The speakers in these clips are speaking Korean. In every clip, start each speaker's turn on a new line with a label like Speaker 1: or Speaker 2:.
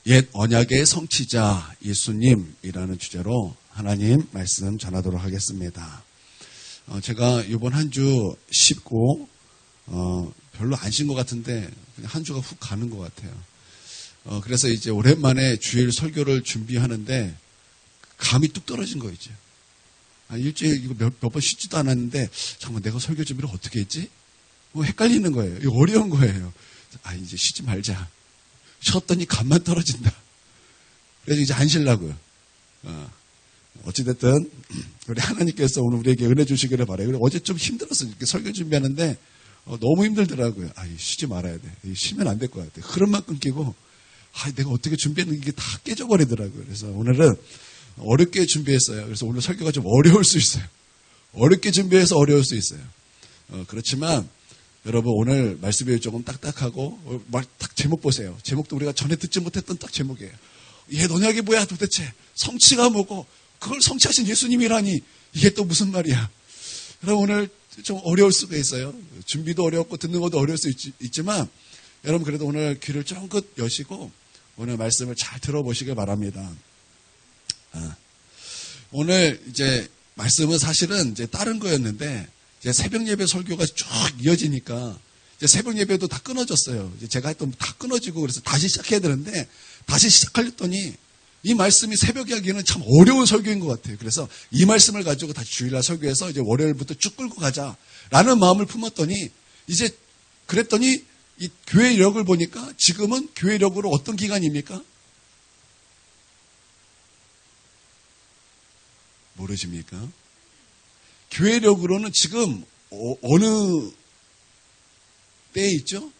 Speaker 1: 옛 언약의 성취자 예수님이라는 주제로 하나님 말씀 전하도록 하겠습니다. 제가 이번 한 주 쉽고 별로 안 쉰 것 같은데 그냥 한 주가 훅 가는 것 같아요. 그래서 이제 오랜만에 주일 설교를 준비하는데 감이 뚝 떨어진 거 있죠. 일주일 이거 몇 번 쉬지도 않았는데 잠깐만 내가 설교 준비를 어떻게 했지? 헷갈리는 거예요. 이거 어려운 거예요. 이제 쉬지 말자. 쉬었더니 감만 떨어진다. 그래서 이제 안 쉬려고요. 어찌됐든 우리 하나님께서 오늘 우리에게 은혜 주시기를 바라요. 그리고 어제 좀 힘들었어요. 이렇게 설교 준비하는데 너무 힘들더라고요. 쉬지 말아야 돼. 쉬면 안 될 것 같아. 흐름만 끊기고 내가 어떻게 준비했는데 이게 다 깨져버리더라고요. 그래서 오늘은 어렵게 준비했어요. 그래서 오늘 설교가 좀 어려울 수 있어요. 어렵게 준비해서 어려울 수 있어요. 그렇지만 여러분 오늘 말씀이 조금 딱딱하고 딱 제목 보세요. 제목도 우리가 전에 듣지 못했던 딱 제목이에요. 옛 언약이 뭐야 도대체. 성취가 뭐고 그걸 성취하신 예수님이라니 이게 또 무슨 말이야. 여러분 오늘 좀 어려울 수가 있어요. 준비도 어렵고 듣는 것도 어려울 수 있지만 여러분 그래도 오늘 귀를 쫑긋 여시고 오늘 말씀을 잘 들어보시길 바랍니다. 오늘 이제 말씀은 사실은 이제 다른 거였는데 이제 새벽 예배 설교가 쭉 이어지니까 이제 새벽 예배도 다 끊어졌어요. 이제 제가 했던 다 끊어지고 그래서 다시 시작해야 되는데 다시 시작하려더니 이 말씀이 새벽에 하기에는 참 어려운 설교인 것 같아요. 그래서 이 말씀을 가지고 다시 주일날 설교해서 이제 월요일부터 쭉 끌고 가자라는 마음을 품었더니 이제 그랬더니 이 교회력을 보니까 지금은 교회력으로 어떤 기간입니까? 모르십니까? 교회력으로는 지금 어느 때에 있죠?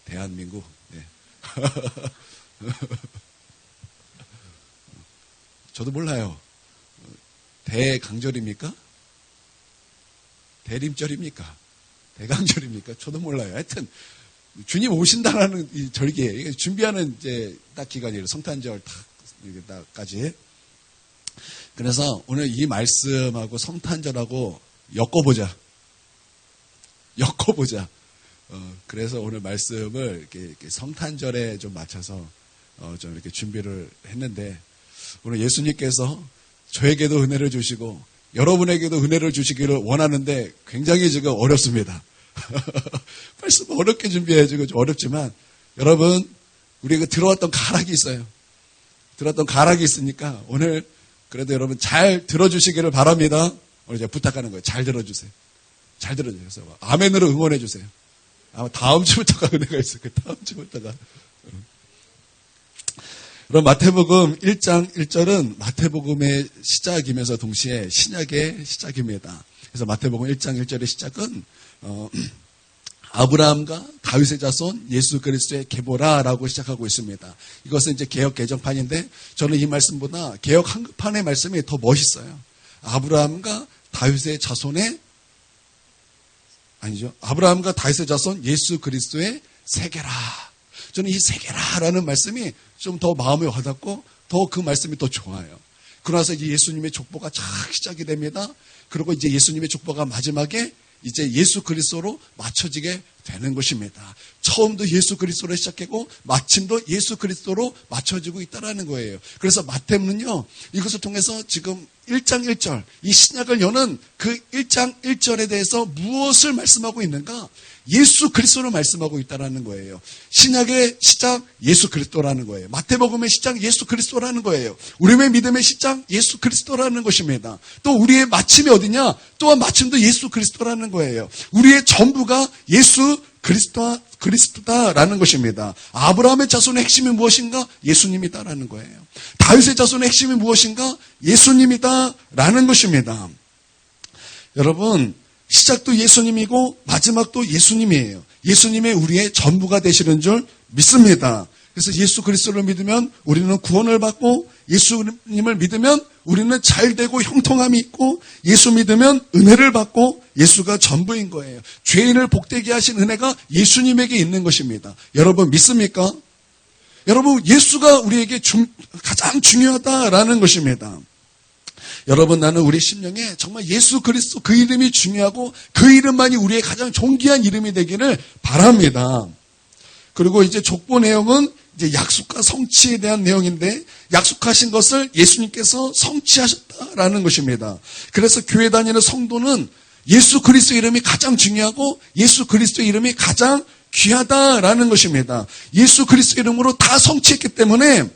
Speaker 1: 대한민국. 네. 저도 몰라요. 대강절입니까? 대림절입니까? 대강절입니까? 저도 몰라요. 하여튼 주님 오신다라는 이 절기에 준비하는 이제 딱 기간이에요. 성탄절 딱까지. 그래서 오늘 이 말씀하고 성탄절하고 엮어보자. 그래서 오늘 말씀을 이렇게 성탄절에 좀 맞춰서 좀 이렇게 준비를 했는데 오늘 예수님께서 저에게도 은혜를 주시고 여러분에게도 은혜를 주시기를 원하는데 굉장히 지금 어렵습니다. 말씀 어렵게 준비해가지고 좀 어렵지만 여러분 우리가 들어왔던 가락이 있어요. 들어왔던 가락이 있으니까 오늘 그래도 여러분 잘 들어주시기를 바랍니다. 오늘 제가 부탁하는 거예요. 잘 들어주세요. 잘 들어주세요. 아멘으로 응원해 주세요. 아마 다음 주부터가 은혜가 있을 거예요. 다음 주부터가. 그럼 마태복음 1장 1절은 마태복음의 시작이면서 동시에 신약의 시작입니다. 그래서 마태복음 1장 1절의 시작은 아브라함과 다윗의 자손 예수 그리스도의 계보라라고 시작하고 있습니다. 이것은 이제 개역 개정판인데 저는 이 말씀보다 개역 한글판의 말씀이 더 멋있어요. 아브라함과 다윗의 자손의 아브라함과 다윗의 자손 예수 그리스도의 세계라. 저는 이 세계라라는 말씀이 좀 더 마음에 와닿고 더 그 말씀이 더 좋아요. 그러나서 이제 예수님의 족보가 착 시작이 됩니다. 그리고 이제 예수님의 족보가 마지막에 이제 예수 그리스도로 맞춰지게 되는 것입니다. 처음도 예수 그리스도로 시작하고 마침도 예수 그리스도로 맞춰지고 있다는 거예요. 그래서 마태는요 이것을 통해서 지금 1장 1절 이 신약을 여는 그 1장 1절에 대해서 무엇을 말씀하고 있는가? 예수 그리스도를 말씀하고 있다는 거예요. 신약의 시작 예수 그리스도라는 거예요. 마태복음의 시작 예수 그리스도라는 거예요. 우리의 믿음의 시작 예수 그리스도라는 것입니다. 또 우리의 마침이 어디냐? 또한 마침도 예수 그리스도라는 거예요. 우리의 전부가 예수 그리스도다라는 것입니다. 아브라함의 자손의 핵심이 무엇인가? 예수님이다라는 거예요. 다윗의 자손의 핵심이 무엇인가? 예수님이다라는 것입니다. 여러분 시작도 예수님이고 마지막도 예수님이에요. 예수님의 우리의 전부가 되시는 줄 믿습니다. 그래서 예수 그리스도를 믿으면 우리는 구원을 받고 예수님을 믿으면 우리는 잘되고 형통함이 있고 예수 믿으면 은혜를 받고 예수가 전부인 거예요. 죄인을 복되게 하신 은혜가 예수님에게 있는 것입니다. 여러분 믿습니까? 여러분 예수가 우리에게 가장 중요하다라는 것입니다. 여러분, 나는 우리 심령에 정말 예수 그리스도 그 이름이 중요하고 그 이름만이 우리의 가장 존귀한 이름이 되기를 바랍니다. 그리고 이제 족보 내용은 이제 약속과 성취에 대한 내용인데, 약속하신 것을 예수님께서 성취하셨다라는 것입니다. 그래서 교회 다니는 성도는 예수 그리스도 이름이 가장 중요하고 예수 그리스도 이름이 가장 귀하다라는 것입니다. 예수 그리스도 이름으로 다 성취했기 때문에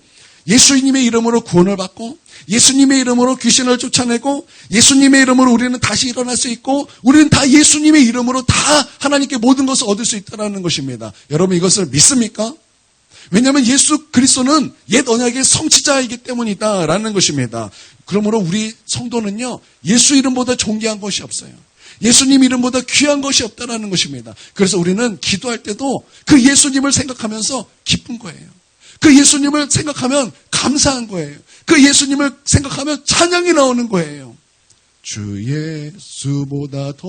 Speaker 1: 예수님의 이름으로 구원을 받고, 예수님의 이름으로 귀신을 쫓아내고, 예수님의 이름으로 우리는 다시 일어날 수 있고, 우리는 다 예수님의 이름으로 다 하나님께 모든 것을 얻을 수 있다는 것입니다. 여러분, 이것을 믿습니까? 왜냐하면 예수 그리스도는 옛 언약의 성취자이기 때문이다라는 것입니다. 그러므로 우리 성도는요, 예수 이름보다 존귀한 것이 없어요. 예수님 이름보다 귀한 것이 없다라는 것입니다. 그래서 우리는 기도할 때도 그 예수님을 생각하면서 기쁜 거예요. 그 예수님을 생각하면 감사한 거예요. 그 예수님을 생각하면 찬양이 나오는 거예요. 주 예수보다 더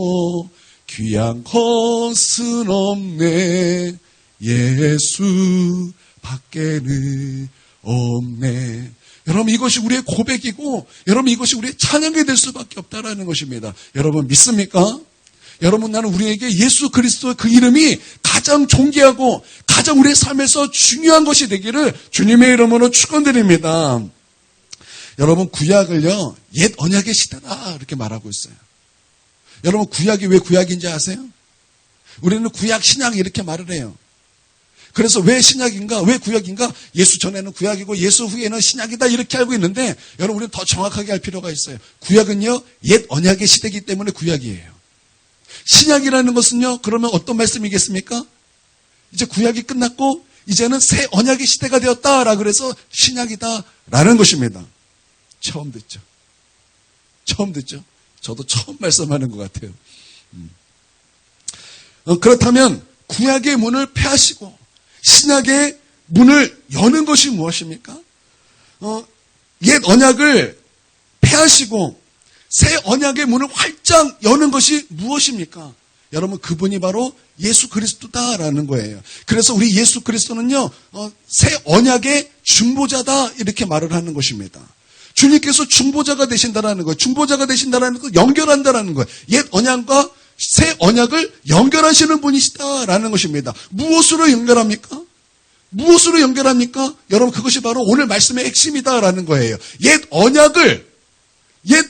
Speaker 1: 귀한 것은 없네. 예수 밖에는 없네. 여러분, 이것이 우리의 고백이고, 여러분, 이것이 우리의 찬양이 될 수밖에 없다라는 것입니다. 여러분, 믿습니까? 여러분, 나는 우리에게 예수 그리스도의 그 이름이 가장 존귀하고 가장 우리의 삶에서 중요한 것이 되기를 주님의 이름으로 축원드립니다. 여러분, 구약을요, 옛 언약의 시대다 이렇게 말하고 있어요. 여러분, 구약이 왜 구약인지 아세요? 우리는 구약, 신약 이렇게 말을 해요. 그래서 왜 신약인가, 왜 구약인가? 예수 전에는 구약이고 예수 후에는 신약이다 이렇게 알고 있는데, 여러분, 우리는 더 정확하게 할 필요가 있어요. 구약은요, 옛 언약의 시대이기 때문에 구약이에요. 신약이라는 것은요, 그러면 어떤 말씀이겠습니까? 이제 구약이 끝났고 이제는 새 언약의 시대가 되었다라 그래서 신약이다라는 것입니다. 처음 듣죠? 처음 듣죠? 저도 처음 말씀하는 것 같아요. 그렇다면 구약의 문을 폐하시고 신약의 문을 여는 것이 무엇입니까? 옛 언약을 폐하시고 새 언약의 문을 활짝 여는 것이 무엇입니까? 여러분, 그분이 바로 예수 그리스도다라는 거예요. 그래서 우리 예수 그리스도는요, 새 언약의 중보자다 이렇게 말을 하는 것입니다. 주님께서 중보자가 되신다라는 거예요. 중보자가 되신다라는 거, 연결한다라는 거예요. 옛 언약과 새 언약을 연결하시는 분이시다라는 것입니다. 무엇으로 연결합니까? 무엇으로 연결합니까? 여러분, 그것이 바로 오늘 말씀의 핵심이다라는 거예요. 옛 언약을, 옛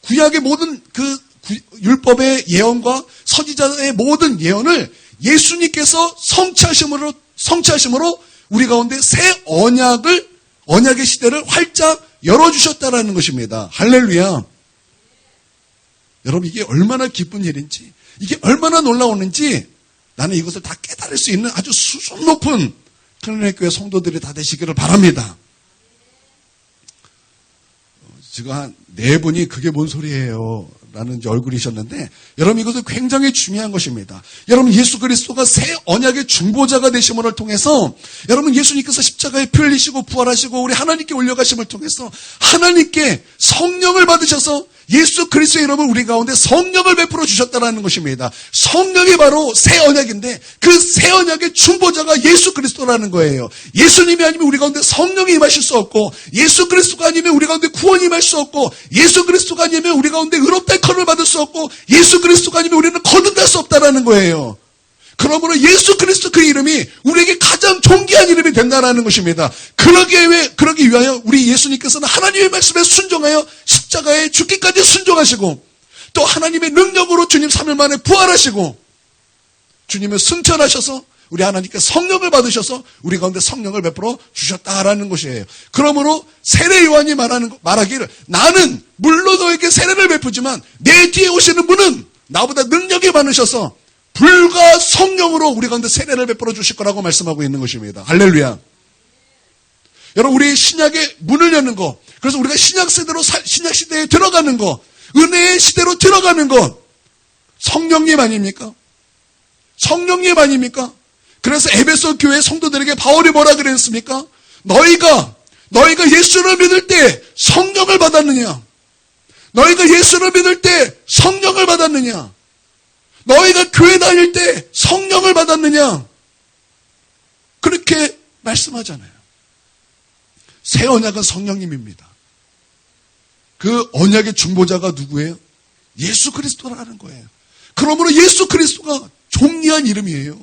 Speaker 1: 구약의 모든 그 율법의 예언과 선지자의 모든 예언을 예수님께서 성취하심으로 우리 가운데 새 언약의 시대를 활짝 열어주셨다라는 것입니다. 할렐루야. 여러분, 이게 얼마나 기쁜 일인지, 이게 얼마나 놀라우는지 나는 이것을 다 깨달을 수 있는 아주 수준 높은 클리닉교회 성도들이 다 되시기를 바랍니다. 지금 한 4분이 그게 뭔 소리예요? 라는 얼굴이셨는데, 여러분, 이것은 굉장히 중요한 것입니다. 여러분, 예수 그리스도가 새 언약의 중보자가 되심을 통해서, 여러분, 예수님께서 십자가에 피 흘리시고 부활하시고 우리 하나님께 올려가심을 통해서 하나님께 성령을 받으셔서 예수 그리스도의 이름을 우리 가운데 성령을 베풀어 주셨다는 것입니다. 성령이 바로 새 언약인데 그 새 언약의 중보자가 예수 그리스도라는 거예요. 예수님이 아니면 우리 가운데 성령이 임하실 수 없고, 예수 그리스도가 아니면 우리 가운데 구원이 임할 수 없고, 예수 그리스도가 아니면 우리 가운데 의롭다 컬을 받을 수 없고, 예수 그리스도가 아니면 우리는 거듭날 수 없다라는 거예요. 그러므로 예수 그리스도 그 이름이 우리에게 가장 존귀한 이름이 된다는 것입니다. 그러기 위하여 우리 예수님께서는 하나님의 말씀에 순종하여 십자가에 죽기까지 순종하시고, 또 하나님의 능력으로 주님 3일 만에 부활하시고, 주님을 승천하셔서 우리 하나님께 성령을 받으셔서 우리 가운데 성령을 베풀어 주셨다라는 것이에요. 그러므로 세례 요한이 말하기를, 나는 물론 너에게 세례를 베푸지만 내 뒤에 오시는 분은 나보다 능력이 많으셔서 불과 성령으로 우리 가운데 세례를 베풀어 주실 거라고 말씀하고 있는 것입니다. 할렐루야. 여러분, 우리 신약의 문을 여는 것, 그래서 우리가 신약 시대에 들어가는 것, 은혜의 시대로 들어가는 것, 성령님 아닙니까? 성령님 아닙니까? 그래서 에베소 교회 성도들에게 바울이 뭐라 그랬습니까? 너희가 예수를 믿을 때 성령을 받았느냐? 너희가 예수를 믿을 때 성령을 받았느냐? 너희가 교회 다닐 때 성령을 받았느냐? 그렇게 말씀하잖아요. 새 언약은 성령님입니다. 그 언약의 중보자가 누구예요? 예수 그리스도라는 거예요. 그러므로 예수 그리스도가 존귀한 이름이에요.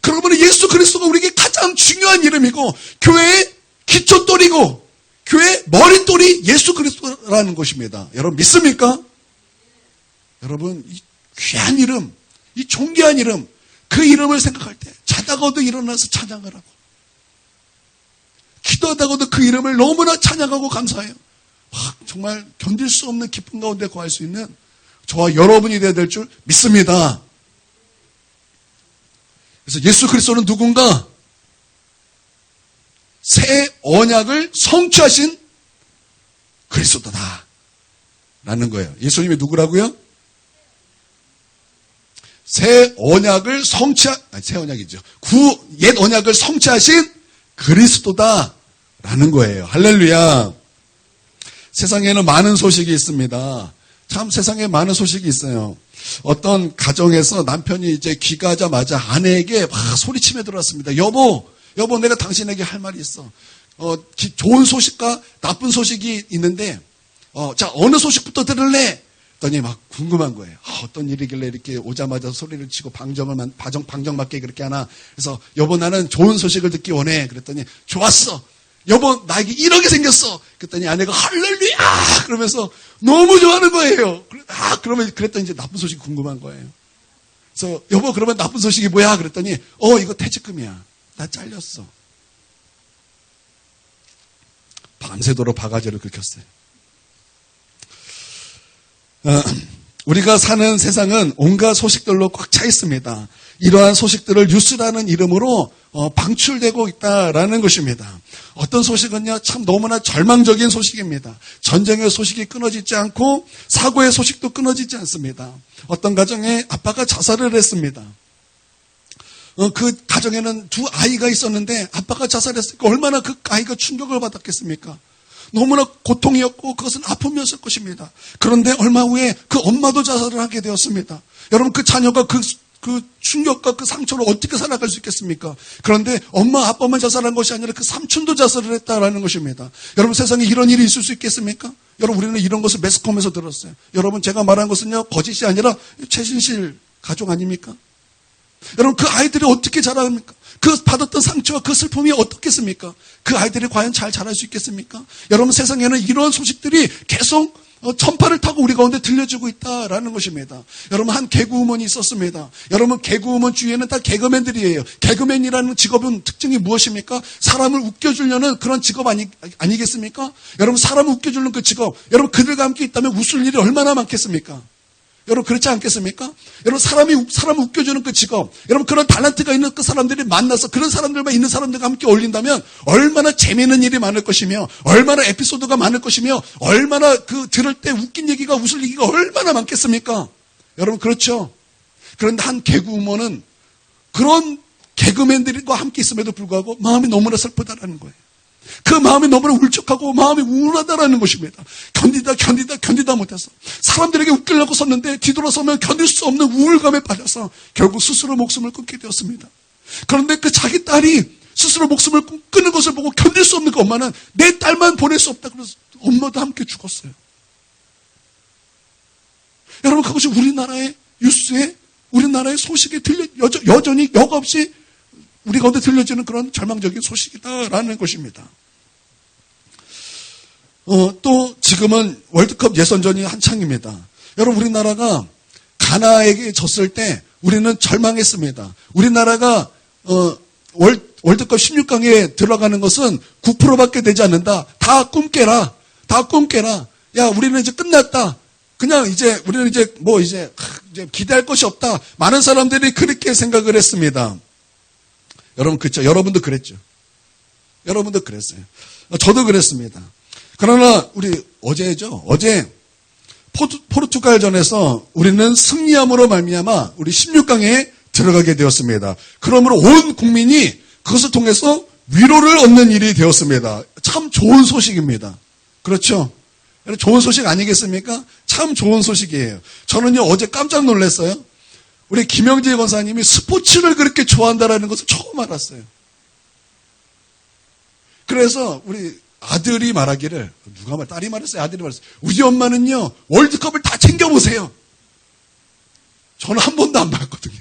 Speaker 1: 그러므로 예수 그리스도가 우리에게 가장 중요한 이름이고 교회의 기초돌이고 교회의 머릿돌이 예수 그리스도라는 것입니다. 여러분 믿습니까? 여러분 이 귀한 이름, 이 존귀한 이름, 그 이름을 생각할 때 자다가도 일어나서 찬양을 하고 기도하다가도 그 이름을 너무나 찬양하고 감사해요. 정말 견딜 수 없는 기쁨 가운데 거할 수 있는 저와 여러분이 되어야 될 줄 믿습니다. 그래서 예수 그리스도는 누군가? 새 언약을 성취하신 그리스도다 라는 거예요. 예수님이 누구라고요? 새 언약을 새 언약이죠. 옛 언약을 성취하신 그리스도다 라는 거예요. 할렐루야. 세상에는 많은 소식이 있습니다. 참 세상에 많은 소식이 있어요. 어떤 가정에서 남편이 이제 귀가하자마자 아내에게 막 소리치며 들어왔습니다. 여보, 내가 당신에게 할 말이 있어. 좋은 소식과 나쁜 소식이 있는데, 자, 어느 소식부터 들을래? 그랬더니 막 궁금한 거예요. 어떤 일이길래 이렇게 오자마자 소리를 치고 방정맞게 그렇게 하나. 그래서 여보, 나는 좋은 소식을 듣기 원해. 그랬더니 좋았어. 여보, 나에게 1억이 생겼어. 그랬더니 아내가 할렐루야! 그러면서 너무 좋아하는 거예요. 그랬더니 이제 나쁜 소식이 궁금한 거예요. 그래서 여보, 그러면 나쁜 소식이 뭐야? 그랬더니 이거 퇴직금이야. 나 잘렸어. 밤새도록 바가지를 긁혔어요. 우리가 사는 세상은 온갖 소식들로 꽉 차 있습니다. 이러한 소식들을 뉴스라는 이름으로 방출되고 있다라는 것입니다. 어떤 소식은요, 참 너무나 절망적인 소식입니다. 전쟁의 소식이 끊어지지 않고 사고의 소식도 끊어지지 않습니다. 어떤 가정에 아빠가 자살을 했습니다. 그 가정에는 두 아이가 있었는데 아빠가 자살했으니까 얼마나 그 아이가 충격을 받았겠습니까? 너무나 고통이었고 그것은 아픔이었을 것입니다. 그런데 얼마 후에 그 엄마도 자살을 하게 되었습니다. 여러분 그 자녀가 그 충격과 그 상처를 어떻게 살아갈 수 있겠습니까? 그런데 엄마 아빠만 자살한 것이 아니라 그 삼촌도 자살을 했다라는 것입니다. 여러분 세상에 이런 일이 있을 수 있겠습니까? 여러분 우리는 이런 것을 매스컴에서 들었어요. 여러분 제가 말한 것은요 거짓이 아니라 최신실 가족 아닙니까? 여러분 그 아이들이 어떻게 자랍니까? 그 받았던 상처와 그 슬픔이 어떻겠습니까? 그 아이들이 과연 잘 자랄 수 있겠습니까? 여러분 세상에는 이런 소식들이 계속 천파를 타고 우리 가운데 들려주고 있다라는 것입니다. 여러분 한 개그우먼이 있었습니다. 여러분 개그우먼 주위에는 다 개그맨들이에요. 개그맨이라는 직업은 특징이 무엇입니까? 사람을 웃겨주려는 그런 직업 아니겠습니까? 여러분 사람을 웃겨주는 그 직업, 여러분 그들과 함께 있다면 웃을 일이 얼마나 많겠습니까? 여러분 그렇지 않겠습니까? 여러분 사람을 웃겨주는 그 직업, 여러분 그런 탤런트가 있는 그 사람들이 만나서 그런 사람들만 있는 사람들과 함께 어울린다면 얼마나 재미있는 일이 많을 것이며 얼마나 에피소드가 많을 것이며 얼마나 그 들을 때 웃긴 얘기가 웃을 얘기가 얼마나 많겠습니까? 여러분 그렇죠? 그런데 한 개그우먼은 그런 개그맨들과 함께 있음에도 불구하고 마음이 너무나 슬프다라는 거예요. 그 마음이 너무나 울적하고 마음이 우울하다라는 것입니다. 견디다 못해서 사람들에게 웃기려고 썼는데 뒤돌아서면 견딜 수 없는 우울감에 빠져서 결국 스스로 목숨을 끊게 되었습니다. 그런데 그 자기 딸이 스스로 목숨을 끊는 것을 보고 견딜 수 없는 그 엄마는 내 딸만 보낼 수 없다 그래서 엄마도 함께 죽었어요. 여러분 그것이 우리나라의 뉴스에 우리나라의 소식에 여전히 여과없이 우리 가운데 들려지는 그런 절망적인 소식이다라는 것입니다. 또 지금은 월드컵 예선전이 한창입니다. 여러분 우리나라가 가나에게 졌을 때 우리는 절망했습니다. 우리나라가 월드컵 16강에 들어가는 것은 9%밖에 되지 않는다. 다 꿈 깨라. 야 우리는 이제 끝났다. 그냥 우리는 이제 기대할 것이 없다. 많은 사람들이 그렇게 생각을 했습니다. 여러분 그렇죠? 여러분도 그랬죠? 여러분도 그랬어요. 저도 그랬습니다. 그러나 우리 어제 포르투갈전에서 우리는 승리함으로 말미암아 우리 16강에 들어가게 되었습니다. 그러므로 온 국민이 그것을 통해서 위로를 얻는 일이 되었습니다. 참 좋은 소식입니다. 그렇죠? 좋은 소식 아니겠습니까? 참 좋은 소식이에요. 저는요 어제 깜짝 놀랐어요. 우리 김영재 권사님이 스포츠를 그렇게 좋아한다라는 것을 처음 알았어요. 그래서 우리 아들이 말하기를, 딸이 말했어요. 아들이 말했어요. 우리 엄마는요, 월드컵을 다 챙겨보세요. 저는 한 번도 안 봤거든요.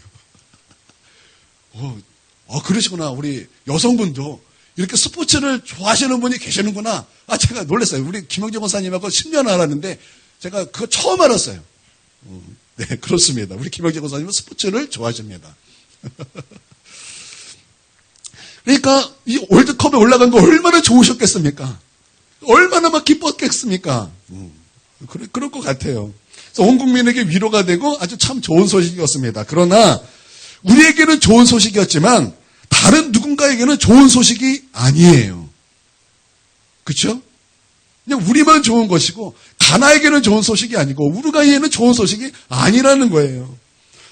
Speaker 1: 그러시구나. 우리 여성분도 이렇게 스포츠를 좋아하시는 분이 계시는구나. 제가 놀랐어요. 우리 김영재 권사님하고 10년 알았는데, 제가 그거 처음 알았어요. 네, 그렇습니다. 우리 김영재 권사님은 스포츠를 좋아하십니다. 그러니까 이 월드컵에 올라간 거 얼마나 좋으셨겠습니까? 얼마나 막 기뻤겠습니까? 그럴 것 같아요. 그래서 온 국민에게 위로가 되고 아주 참 좋은 소식이었습니다. 그러나 우리에게는 좋은 소식이었지만 다른 누군가에게는 좋은 소식이 아니에요. 그렇죠? 그냥 우리만 좋은 것이고 가나에게는 좋은 소식이 아니고 우루과이에는 좋은 소식이 아니라는 거예요.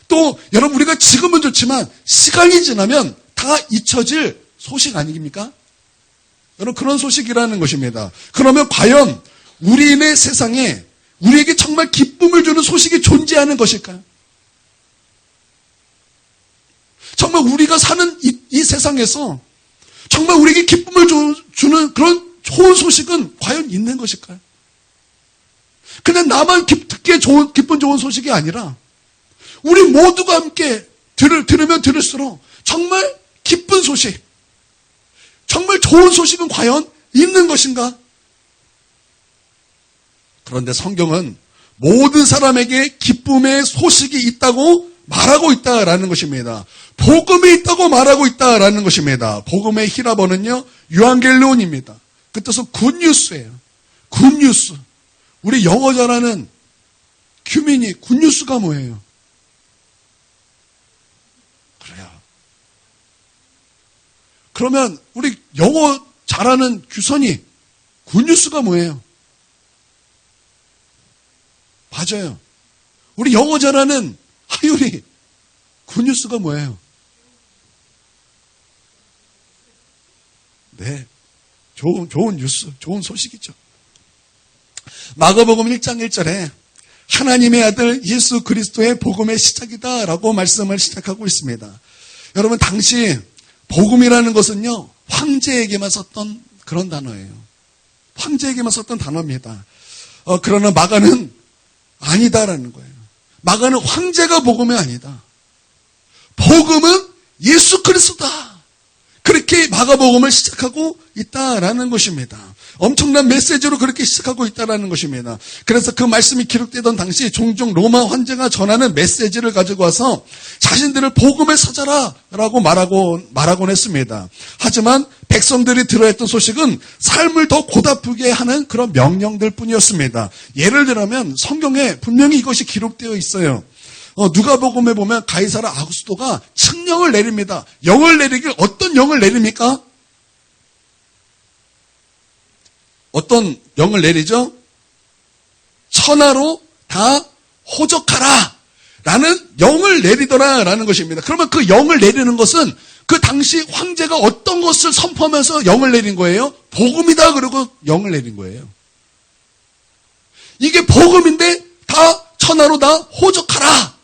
Speaker 1: 또 여러분, 우리가 지금은 좋지만 시간이 지나면 다 잊혀질 소식 아닙니까? 여러분, 그런 소식이라는 것입니다. 그러면 과연 우리의 세상에 우리에게 정말 기쁨을 주는 소식이 존재하는 것일까요? 정말 우리가 사는 이 세상에서 정말 우리에게 기쁨을 주는 그런 좋은 소식은 과연 있는 것일까요? 그냥 나만 듣기에 기쁜 좋은 소식이 아니라 우리 모두가 함께 들으면 들을수록 정말 기쁜 소식, 정말 좋은 소식은 과연 있는 것인가? 그런데 성경은 모든 사람에게 기쁨의 소식이 있다고 말하고 있다라는 것입니다. 복음이 있다고 말하고 있다라는 것입니다. 복음의 히라버는요, 유앙겔론입니다. 그 뜻은 굿뉴스예요. 굿뉴스. 우리 영어 잘하는 규민이 굿뉴스가 뭐예요? 그래요. 그러면 우리 영어 잘하는 규선이 굿뉴스가 뭐예요? 맞아요. 우리 영어 잘하는 하율이 굿뉴스가 뭐예요? 네. 좋은 뉴스, 좋은 소식이죠. 마가복음 1장 1절에 하나님의 아들 예수 그리스도의 복음의 시작이다라고 말씀을 시작하고 있습니다. 여러분, 당시 복음이라는 것은요, 황제에게만 썼던 그런 단어예요. 황제에게만 썼던 단어입니다. 그러나 마가는 아니다라는 거예요. 마가는 황제가 복음이 아니다. 복음은 예수 그리스도다. 그렇게 마가복음을 시작하고 있다라는 것입니다. 엄청난 메시지로 그렇게 시작하고 있다라는 것입니다. 그래서 그 말씀이 기록되던 당시 종종 로마 황제가 전하는 메시지를 가지고 와서 자신들을 복음의 사자라고 말하곤 했습니다. 하지만 백성들이 들어했던 소식은 삶을 더 고달프게 하는 그런 명령들 뿐이었습니다. 예를 들면 성경에 분명히 이것이 기록되어 있어요. 누가복음에 보면 가이사라 아구스토가 칙령을 내립니다. 영을 내리길 어떤 영을 내립니까? 어떤 영을 내리죠? 천하로 다 호적하라 라는 영을 내리더라라는 것입니다. 그러면 그 영을 내리는 것은 그 당시 황제가 어떤 것을 선포하면서 영을 내린 거예요? 복음이다 그러고 영을 내린 거예요. 이게 복음인데 다 천하로 다 호적하라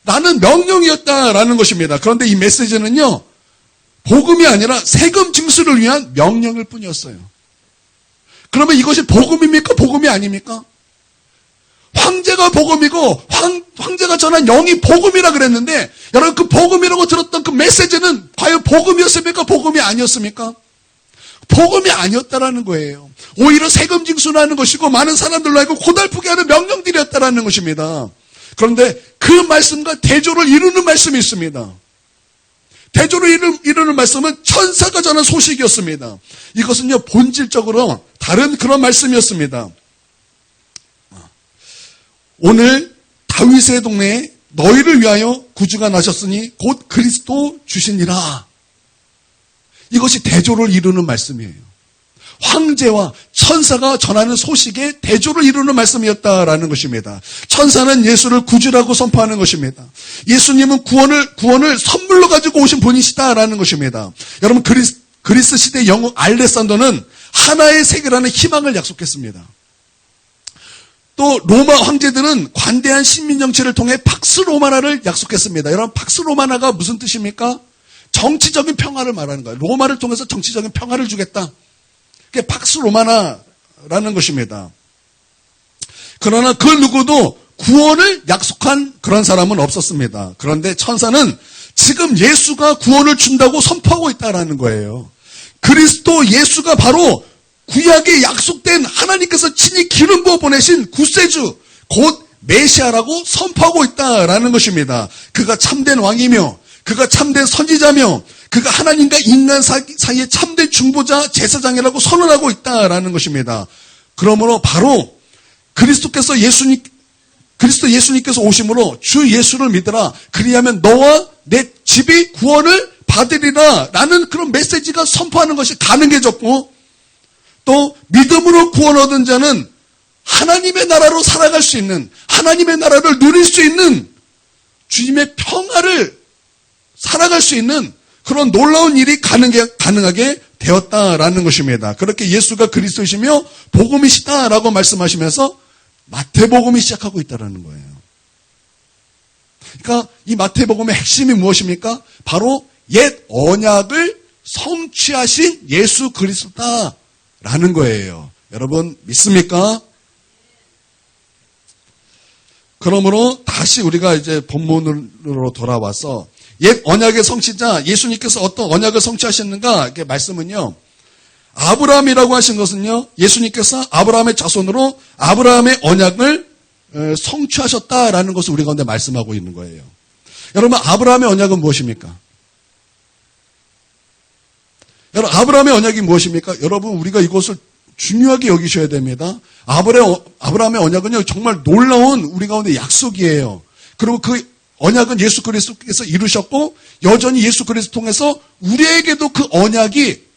Speaker 1: 라는 명령이었다라는 것입니다. 그런데 이 메시지는요, 복음이 아니라 세금 징수를 위한 명령일 뿐이었어요. 그러면 이것이 복음입니까? 복음이 아닙니까? 황제가 복음이고 황제가 전한 영이 복음이라 그랬는데 여러분, 그 복음이라고 들었던 그 메시지는 과연 복음이었습니까? 복음이 아니었습니까? 복음이 아니었다라는 거예요. 오히려 세금 징수를 것이고 많은 사람들로 알고 고달프게 하는 명령들이었다라는 것입니다. 그런데 그 말씀과 대조를 이루는 말씀이 있습니다. 대조를 이루는 말씀은 천사가 전한 소식이었습니다. 이것은요, 본질적으로 다른 그런 말씀이었습니다. 오늘 다윗의 동네에 너희를 위하여 구주가 나셨으니 곧 그리스도 주시니라. 이것이 대조를 이루는 말씀이에요. 황제와 천사가 전하는 소식에 대조를 이루는 말씀이었다라는 것입니다. 천사는 예수를 구주라고 선포하는 것입니다. 예수님은 구원을 선물로 가지고 오신 분이시다라는 것입니다. 여러분, 그리스 시대 영국 알렉산더는 하나의 세계라는 희망을 약속했습니다. 또 로마 황제들은 관대한 식민 정치를 통해 팍스 로마나를 약속했습니다. 여러분, 팍스 로마나가 무슨 뜻입니까? 정치적인 평화를 말하는 거예요. 로마를 통해서 정치적인 평화를 주겠다. 그게 팍스 로마나라는 것입니다. 그러나 그 누구도 구원을 약속한 그런 사람은 없었습니다. 그런데 천사는 지금 예수가 구원을 준다고 선포하고 있다라는 거예요. 그리스도 예수가 바로 구약에 약속된 하나님께서 친히 기름 부어 보내신 구세주 곧 메시아라고 선포하고 있다라는 것입니다. 그가 참된 왕이며 그가 참된 선지자며 그가 하나님과 인간 사이에 참된 중보자 제사장이라고 선언하고 있다라는 것입니다. 그러므로 바로 그리스도 예수님께서 오심으로 주 예수를 믿으라. 그리하면 너와 내 집이 구원을 받으리라 라는 그런 메시지가 선포하는 것이 가능해졌고, 또 믿음으로 구원 얻은 자는 하나님의 나라로 살아갈 수 있는, 하나님의 나라를 누릴 수 있는, 주님의 평화를 살아갈 수 있는 그런 놀라운 일이 가능하게 되었다라는 것입니다. 그렇게 예수가 그리스도이시며 복음이시다라고 말씀하시면서 마태복음이 시작하고 있다는 거예요. 그러니까 이 마태복음의 핵심이 무엇입니까? 바로 옛 언약을 성취하신 예수 그리스도다라는 거예요. 여러분 믿습니까? 그러므로 다시 우리가 이제 본문으로 돌아와서 옛 언약의 성취자 예수님께서 어떤 언약을 성취하셨는가? 이렇게 말씀은요. 아브라함이라고 하신 것은요. 예수님께서 아브라함의 자손으로 아브라함의 언약을 성취하셨다라는 것을 우리 가운데 말씀하고 있는 거예요. 여러분 아브라함의 언약은 무엇입니까? 여러분 아브라함의 언약이 무엇입니까? 여러분 우리가 이것을 중요하게 여기셔야 됩니다. 아브라함의 언약은요 정말 놀라운 우리 가운데 약속이에요. 그리고 그 언약은 예수 그리스도께서 이루셨고 여전히 예수 그리스도 통해서 우리에게도 그 언약이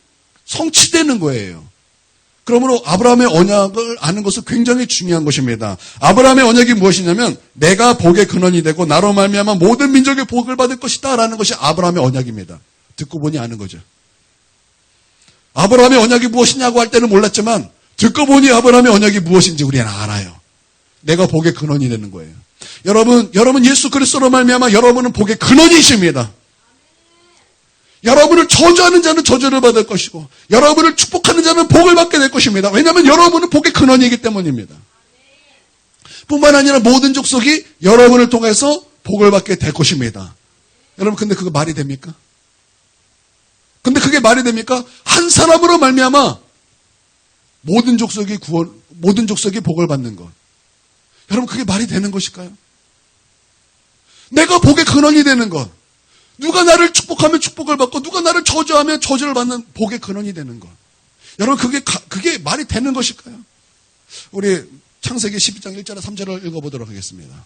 Speaker 1: 성취되는 거예요. 그러므로 아브라함의 언약을 아는 것은 굉장히 중요한 것입니다. 아브라함의 언약이 무엇이냐면 내가 복의 근원이 되고 나로 말미암아 모든 민족의 복을 받을 것이다 라는 것이 아브라함의 언약입니다. 듣고 보니 아는 거죠. 아브라함의 언약이 무엇이냐고 할 때는 몰랐지만 듣고 보니 아브라함의 언약이 무엇인지 우리는 알아요. 내가 복의 근원이 되는 거예요. 여러분 예수 그리스도로 말미암아 여러분은 복의 근원이십니다. 여러분을 저주하는 자는 저주를 받을 것이고 여러분을 축복하는 자는 복을 받게 될 것입니다. 왜냐하면 여러분은 복의 근원이기 때문입니다. 뿐만 아니라 모든 족속이 여러분을 통해서 복을 받게 될 것입니다. 여러분 근데 그거 말이 됩니까? 근데 그게 말이 됩니까? 한 사람으로 말미암아 모든 족속이 복을 받는 것. 여러분 그게 말이 되는 것일까요? 내가 복의 근원이 되는 것. 누가 나를 축복하면 축복을 받고 누가 나를 저주하면 저주를 받는 복의 근원이 되는 것. 여러분 그게 말이 되는 것일까요? 우리 창세기 12장 1절에 3절을 읽어보도록 하겠습니다.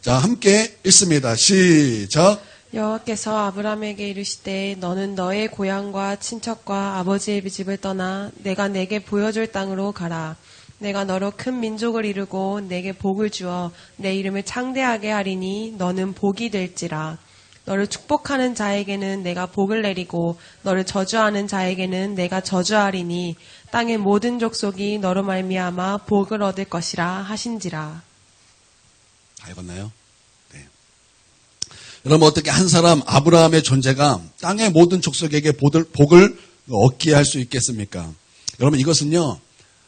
Speaker 1: 자 함께 읽습니다. 시작.
Speaker 2: 여호와께서 아브라함에게 이르시되 너는 너의 고향과 친척과 아버지의 집을 떠나 내가 내게 보여줄 땅으로 가라. 내가 너로 큰 민족을 이루고 내게 복을 주어 내 이름을 창대하게 하리니 너는 복이 될지라. 너를 축복하는 자에게는 내가 복을 내리고 너를 저주하는 자에게는 내가 저주하리니 땅의 모든 족속이 너로 말미암아 복을 얻을 것이라 하신지라.
Speaker 1: 다 읽었나요? 네. 여러분 어떻게 한 사람 아브라함의 존재가 땅의 모든 족속에게 복을 얻게 할 수 있겠습니까? 여러분 이것은요.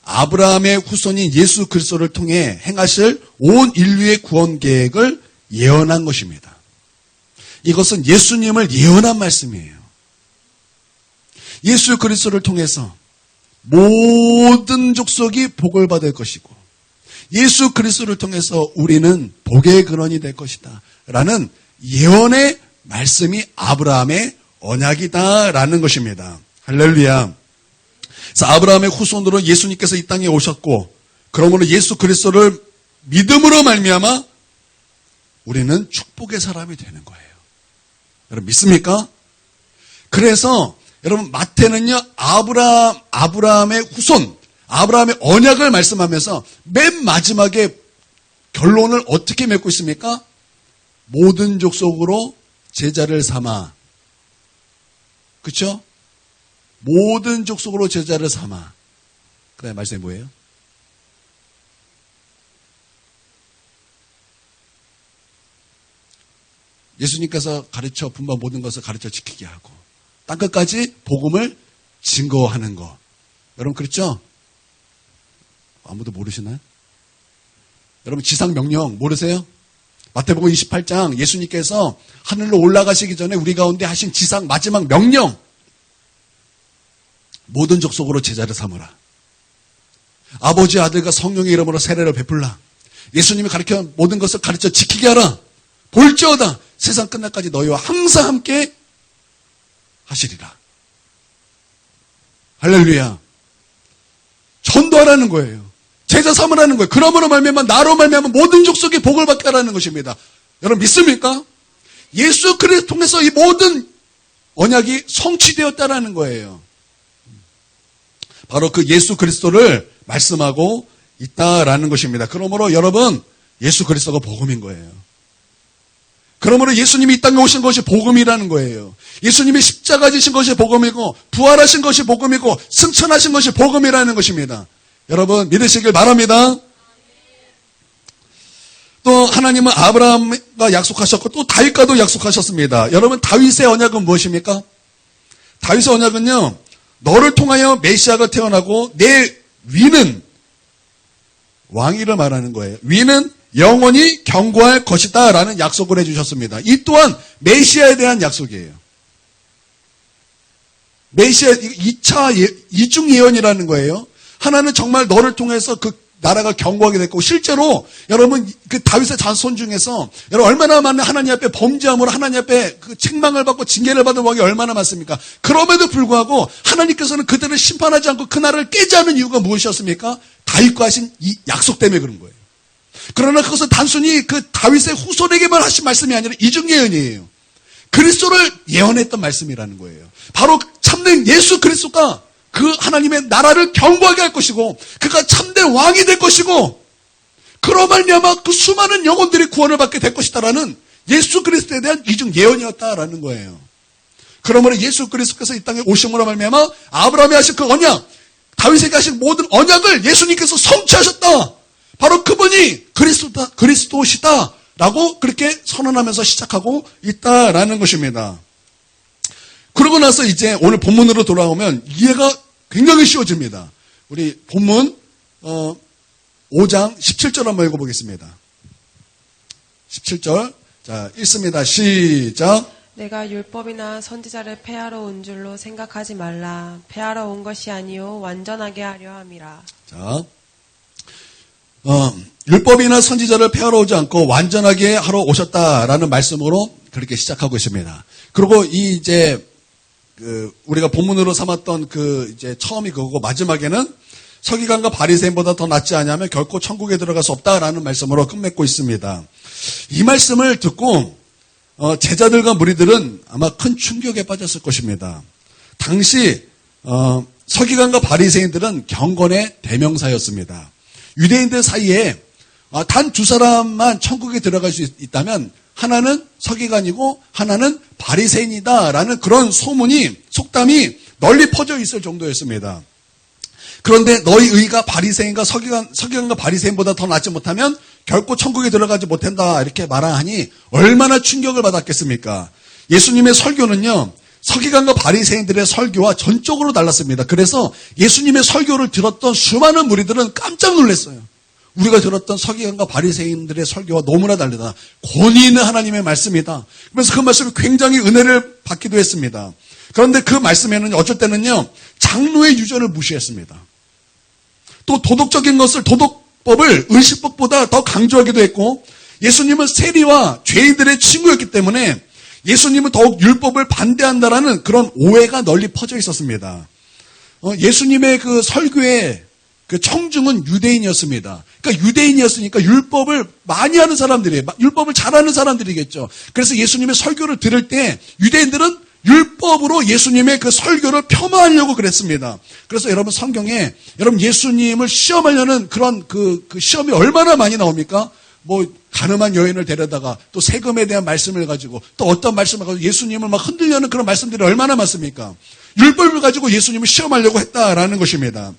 Speaker 1: 아브라함의 후손인 예수 그리스도를 통해 행하실 온 인류의 구원 계획을 예언한 것입니다. 이것은 예수님을 예언한 말씀이에요. 예수 그리스도를 통해서 모든 족속이 복을 받을 것이고 예수 그리스도를 통해서 우리는 복의 근원이 될 것이다 라는 예언의 말씀이 아브라함의 언약이다라는 것입니다. 할렐루야. 그래서 아브라함의 후손으로 예수님께서 이 땅에 오셨고 그러므로 예수 그리스도를 믿음으로 말미암아 우리는 축복의 사람이 되는 거예요. 여러분 믿습니까? 그래서 여러분 마태는요 아브라함의 후손 아브라함의 언약을 말씀하면서 맨 마지막에 결론을 어떻게 맺고 있습니까? 모든 족속으로 제자를 삼아. 그렇죠? 모든 족속으로 제자를 삼아. 그 다음에 말씀이 뭐예요? 예수님께서 분반 모든 것을 가르쳐 지키게 하고 땅끝까지 복음을 증거하는 거. 여러분 그렇죠? 아무도 모르시나요? 여러분 지상명령 모르세요? 마태복음 28장 예수님께서 하늘로 올라가시기 전에 우리 가운데 하신 지상 마지막 명령. 모든 족속으로 제자를 삼으라. 아버지 아들과 성령의 이름으로 세례를 베풀라. 예수님이 가르쳐 모든 것을 가르쳐 지키게 하라. 볼지어다 세상 끝날까지 너희와 항상 함께 하시리라. 할렐루야. 전도하라는 거예요. 제자 삼으라는 거예요. 그러므로 말미암아 나로 말미암아 모든 족속이 복을 받게 하라는 것입니다. 여러분 믿습니까? 예수 그리스도 통해서 이 모든 언약이 성취되었다라는 거예요. 바로 그 예수 그리스도를 말씀하고 있다라는 것입니다. 그러므로 여러분 예수 그리스도가 복음인 거예요. 그러므로 예수님이 이 땅에 오신 것이 복음이라는 거예요. 예수님이 십자가 지신 것이 복음이고 부활하신 것이 복음이고 승천하신 것이 복음이라는 것입니다. 여러분 믿으시길 바랍니다. 또 하나님은 아브라함과 약속하셨고 또 다윗과도 약속하셨습니다. 여러분 다윗의 언약은 무엇입니까? 다윗의 언약은요. 너를 통하여 메시아가 태어나고 내 위는 왕위를 말하는 거예요. 위는 영원히 경고할 것이다 라는 약속을 해주셨습니다. 이 또한 메시아에 대한 약속이에요. 메시아 2차 이중 예언이라는 거예요. 하나는 정말 너를 통해서 그 나라가 경고하게 됐고 실제로 여러분 그 다윗의 자손 중에서 여러분 얼마나 많은 하나님 앞에 범죄함으로 하나님 앞에 그 책망을 받고 징계를 받은 왕이 얼마나 많습니까? 그럼에도 불구하고 하나님께서는 그들을 심판하지 않고 그 나라를 깨지 않은 이유가 무엇이었습니까? 다윗과 하신 이 약속 때문에 그런 거예요. 그러나 그것은 단순히 그 다윗의 후손에게만 하신 말씀이 아니라 이중 예언이에요. 그리스도를 예언했던 말씀이라는 거예요. 바로 참된 예수 그리스도가 그 하나님의 나라를 경고하게 할 것이고 그가 참된 왕이 될 것이고 그로 말미암아 그 수많은 영혼들이 구원을 받게 될 것이다라는 예수 그리스도에 대한 이중 예언이었다라는 거예요. 그러므로 예수 그리스도께서 이 땅에 오심으로 말미암아 아브라함이 하신 그 언약, 다윗에게 하신 모든 언약을 예수님께서 성취하셨다. 바로 그분이 그리스도시다라고 그렇게 선언하면서 시작하고 있다라는 것입니다. 그러고 나서 이제 오늘 본문으로 돌아오면 이해가 굉장히 쉬워집니다. 우리 본문 5장 17절 한번 읽어보겠습니다. 17절 자 읽습니다. 시작.
Speaker 2: 내가 율법이나 선지자를 폐하러 온 줄로 생각하지 말라. 폐하러 온 것이 아니요 완전하게 하려 함이라.
Speaker 1: 자, 율법이나 선지자를 폐하러 오지 않고 완전하게 하러 오셨다라는 말씀으로 그렇게 시작하고 있습니다. 그리고 이 이제 우리가 본문으로 삼았던 그 이제 처음이 그거고 마지막에는 서기관과 바리새인보다 더 낫지 않냐면 결코 천국에 들어갈 수 없다라는 말씀으로 끝맺고 있습니다. 이 말씀을 듣고 제자들과 무리들은 아마 큰 충격에 빠졌을 것입니다. 당시 서기관과 바리새인들은 경건의 대명사였습니다. 유대인들 사이에 단 두 사람만 천국에 들어갈 수 있다면 하나는 서기관이고 하나는 바리새인이다라는 그런 속담이 널리 퍼져 있을 정도였습니다. 그런데 너희 의가 바리새인과 서기관과 바리새인보다 더 낫지 못하면 결코 천국에 들어가지 못한다 이렇게 말하니 얼마나 충격을 받았겠습니까? 예수님의 설교는요. 서기관과 바리새인들의 설교와 전적으로 달랐습니다. 그래서 예수님의 설교를 들었던 수많은 무리들은 깜짝 놀랐어요. 우리가 들었던 서기관과 바리새인들의 설교와 너무나 다르다. 권위 있는 하나님의 말씀이다. 그래서 그 말씀이 굉장히 은혜를 받기도 했습니다. 그런데 그 말씀에는 어쩔 때는요. 장로의 유전을 무시했습니다. 또 도덕법을 의식법보다 더 강조하기도 했고 예수님은 세리와 죄인들의 친구였기 때문에 예수님은 더욱 율법을 반대한다라는 그런 오해가 널리 퍼져 있었습니다. 예수님의 그 설교의 그 청중은 유대인이었습니다. 그러니까 유대인이었으니까 율법을 많이 하는 사람들이에요. 율법을 잘하는 사람들이겠죠. 그래서 예수님의 설교를 들을 때 유대인들은 율법으로 예수님의 그 설교를 폄하하려고 그랬습니다. 그래서 여러분 성경에 여러분 예수님을 시험하려는 그런 그 시험이 얼마나 많이 나옵니까? 뭐 가늠한 여인을 데려다가 또 세금에 대한 말씀을 가지고 또 어떤 말씀을 가지고 예수님을 막 흔들려는 그런 말씀들이 얼마나 많습니까? 율법을 가지고 예수님을 시험하려고 했다라는 것입니다.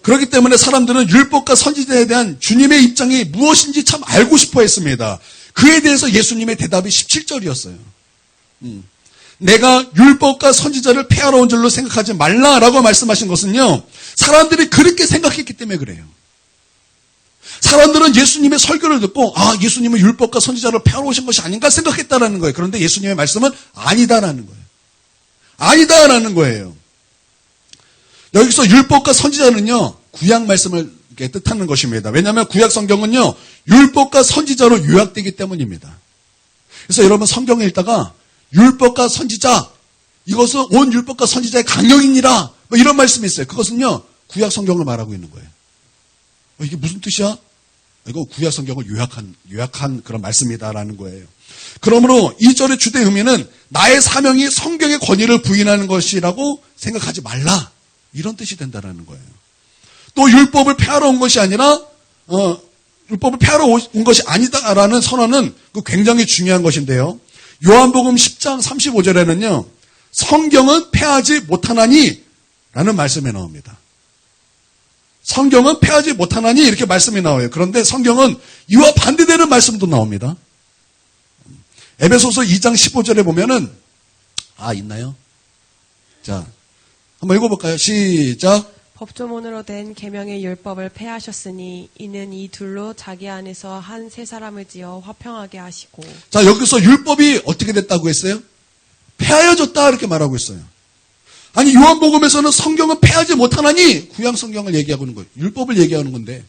Speaker 1: 그렇기 때문에 사람들은 율법과 선지자에 대한 주님의 입장이 무엇인지 참 알고 싶어 했습니다. 그에 대해서 예수님의 대답이 17절이었어요. 내가 율법과 선지자를 폐하러 온 줄로 생각하지 말라라고 말씀하신 것은요, 사람들이 그렇게 생각했기 때문에 그래요. 사람들은 예수님의 설교를 듣고 예수님은 율법과 선지자를 폐하러 오신 것이 아닌가 생각했다라는 거예요. 그런데 예수님의 말씀은 아니다라는 거예요. 아니다라는 거예요. 여기서 율법과 선지자는요, 구약 말씀을 뜻하는 것입니다. 왜냐하면 구약 성경은요, 율법과 선지자로 요약되기 때문입니다. 그래서 여러분 성경을 읽다가 율법과 선지자, 이것은 온 율법과 선지자의 강령이니라, 이런 말씀이 있어요. 그것은요, 구약 성경을 말하고 있는 거예요. 이게 무슨 뜻이야? 이거 구약 성경을 요약한 그런 말씀이다라는 거예요. 그러므로 2절의 주된 의미는 나의 사명이 성경의 권위를 부인하는 것이라고 생각하지 말라, 이런 뜻이 된다라는 거예요. 또 율법을 폐하러 온 것이 아니라 율법을 폐하러 온 것이 아니다라는 선언은 굉장히 중요한 것인데요. 요한복음 10장 35절에는요. 성경은 폐하지 못하나니 라는 말씀이 나옵니다. 성경은 폐하지 못하나니 이렇게 말씀이 나와요. 그런데 성경은 이와 반대되는 말씀도 나옵니다. 에베소서 2장 15절에 보면은 있나요? 자, 한번 읽어볼까요? 시작.
Speaker 2: 법조문으로 된 계명의 율법을 폐하셨으니 이는 이 둘로 자기 안에서 한 세 사람을 지어 화평하게 하시고.
Speaker 1: 자, 여기서 율법이 어떻게 됐다고 했어요? 폐하여졌다 이렇게 말하고 있어요. 아니, 요한복음에서는 성경은 폐하지 못하나니 구약 성경을 얘기하고 있는 거예요. 율법을 얘기하는 건데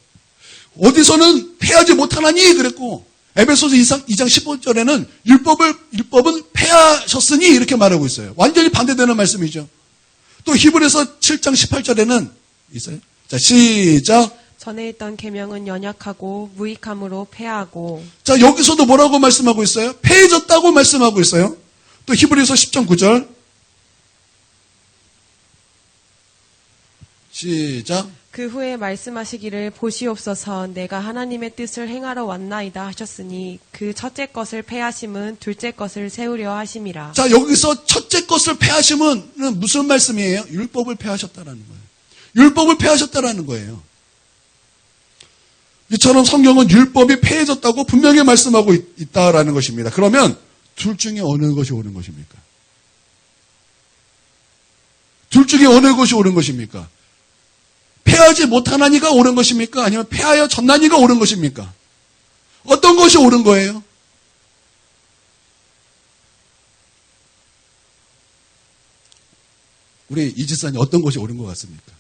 Speaker 1: 어디서는 폐하지 못하나니 그랬고 에베소서 2장 15절에는 율법은 폐하셨으니 이렇게 말하고 있어요. 완전히 반대되는 말씀이죠. 또 히브리서 7장 18절에는 있어요. 자, 시작.
Speaker 2: 전에 있던 계명은 연약하고 무익함으로 폐하고.
Speaker 1: 자, 여기서도 뭐라고 말씀하고 있어요? 폐해졌다고 말씀하고 있어요. 또 히브리서 10장 9절. 시작.
Speaker 2: 그 후에 말씀하시기를 보시옵소서 내가 하나님의 뜻을 행하러 왔나이다 하셨으니 그 첫째 것을 폐하심은 둘째 것을 세우려 하심이라.
Speaker 1: 자, 여기서 첫째 것을 폐하심은 무슨 말씀이에요? 율법을 폐하셨다라는 거예요. 율법을 폐하셨다라는 거예요. 이처럼 성경은 율법이 폐해졌다고 분명히 말씀하고 있다라는 것입니다. 그러면 둘 중에 어느 것이 옳은 것입니까? 둘 중에 어느 것이 옳은 것입니까? 폐하지 못하나니가 옳은 것입니까? 아니면 폐하여졌나니가 옳은 것입니까? 어떤 것이 옳은 거예요? 우리 이지사님 어떤 것이 옳은 것 같습니까?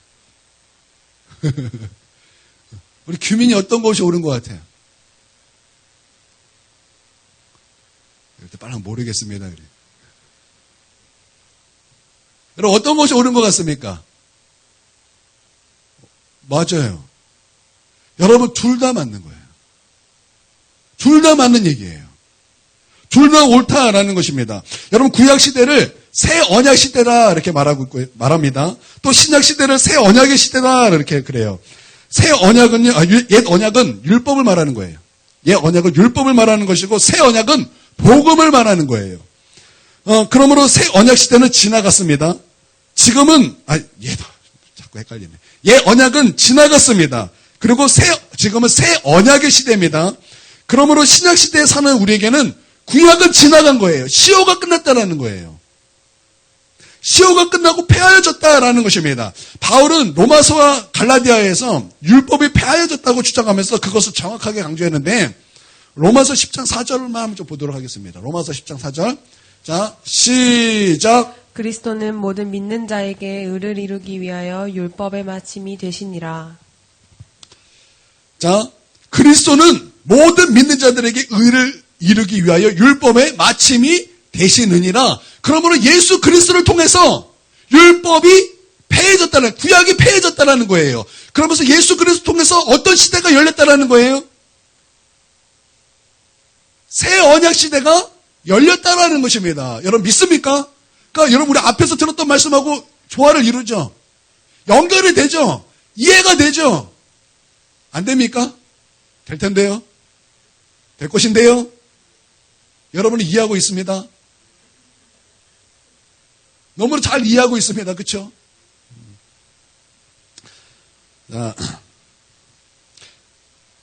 Speaker 1: 우리 규민이 어떤 것이 옳은 것 같아요? 이럴 빨랑 모르겠습니다. 그래. 여러분 어떤 것이 옳은 것 같습니까? 맞아요. 여러분 둘 다 맞는 거예요. 둘 다 맞는 얘기예요. 둘 다 옳다라는 것입니다. 여러분 구약 시대를 새 언약 시대다 이렇게 말합니다. 또 신약 시대를 새 언약의 시대다 이렇게 그래요. 새 언약은요, 옛 언약은 율법을 말하는 거예요. 옛 언약은 율법을 말하는 것이고 새 언약은 복음을 말하는 거예요. 그러므로 새 언약 시대는 지나갔습니다. 지금은 자꾸 헷갈리네. 옛 언약은 지나갔습니다. 그리고 지금은 새 언약의 시대입니다. 그러므로 신약 시대에 사는 우리에게는 구약은 지나간 거예요. 시효가 끝났다라는 거예요. 시효가 끝나고 폐하여졌다라는 것입니다. 바울은 로마서와 갈라디아에서 율법이 폐하여졌다고 주장하면서 그것을 정확하게 강조했는데 로마서 10장 4절만 한번 좀 보도록 하겠습니다. 로마서 10장 4절. 자, 시작.
Speaker 2: 그리스도는 모든 믿는 자에게 의를 이루기 위하여 율법의 마침이 되시니라.
Speaker 1: 자, 그리스도는 모든 믿는 자들에게 의를 이루기 위하여 율법의 마침이 되시느니라. 그러므로 예수 그리스도를 통해서 율법이 폐해졌다는, 구약이 폐해졌다는 거예요. 그러면서 예수 그리스도를 통해서 어떤 시대가 열렸다는 거예요? 새 언약 시대가 열렸다는 것입니다. 여러분 믿습니까? 그러니까 여러분 우리 앞에서 들었던 말씀하고 조화를 이루죠. 연결이 되죠. 이해가 되죠. 안 됩니까? 될 텐데요. 될 것인데요. 여러분이 이해하고 있습니다. 너무 잘 이해하고 있습니다. 그렇죠? 자,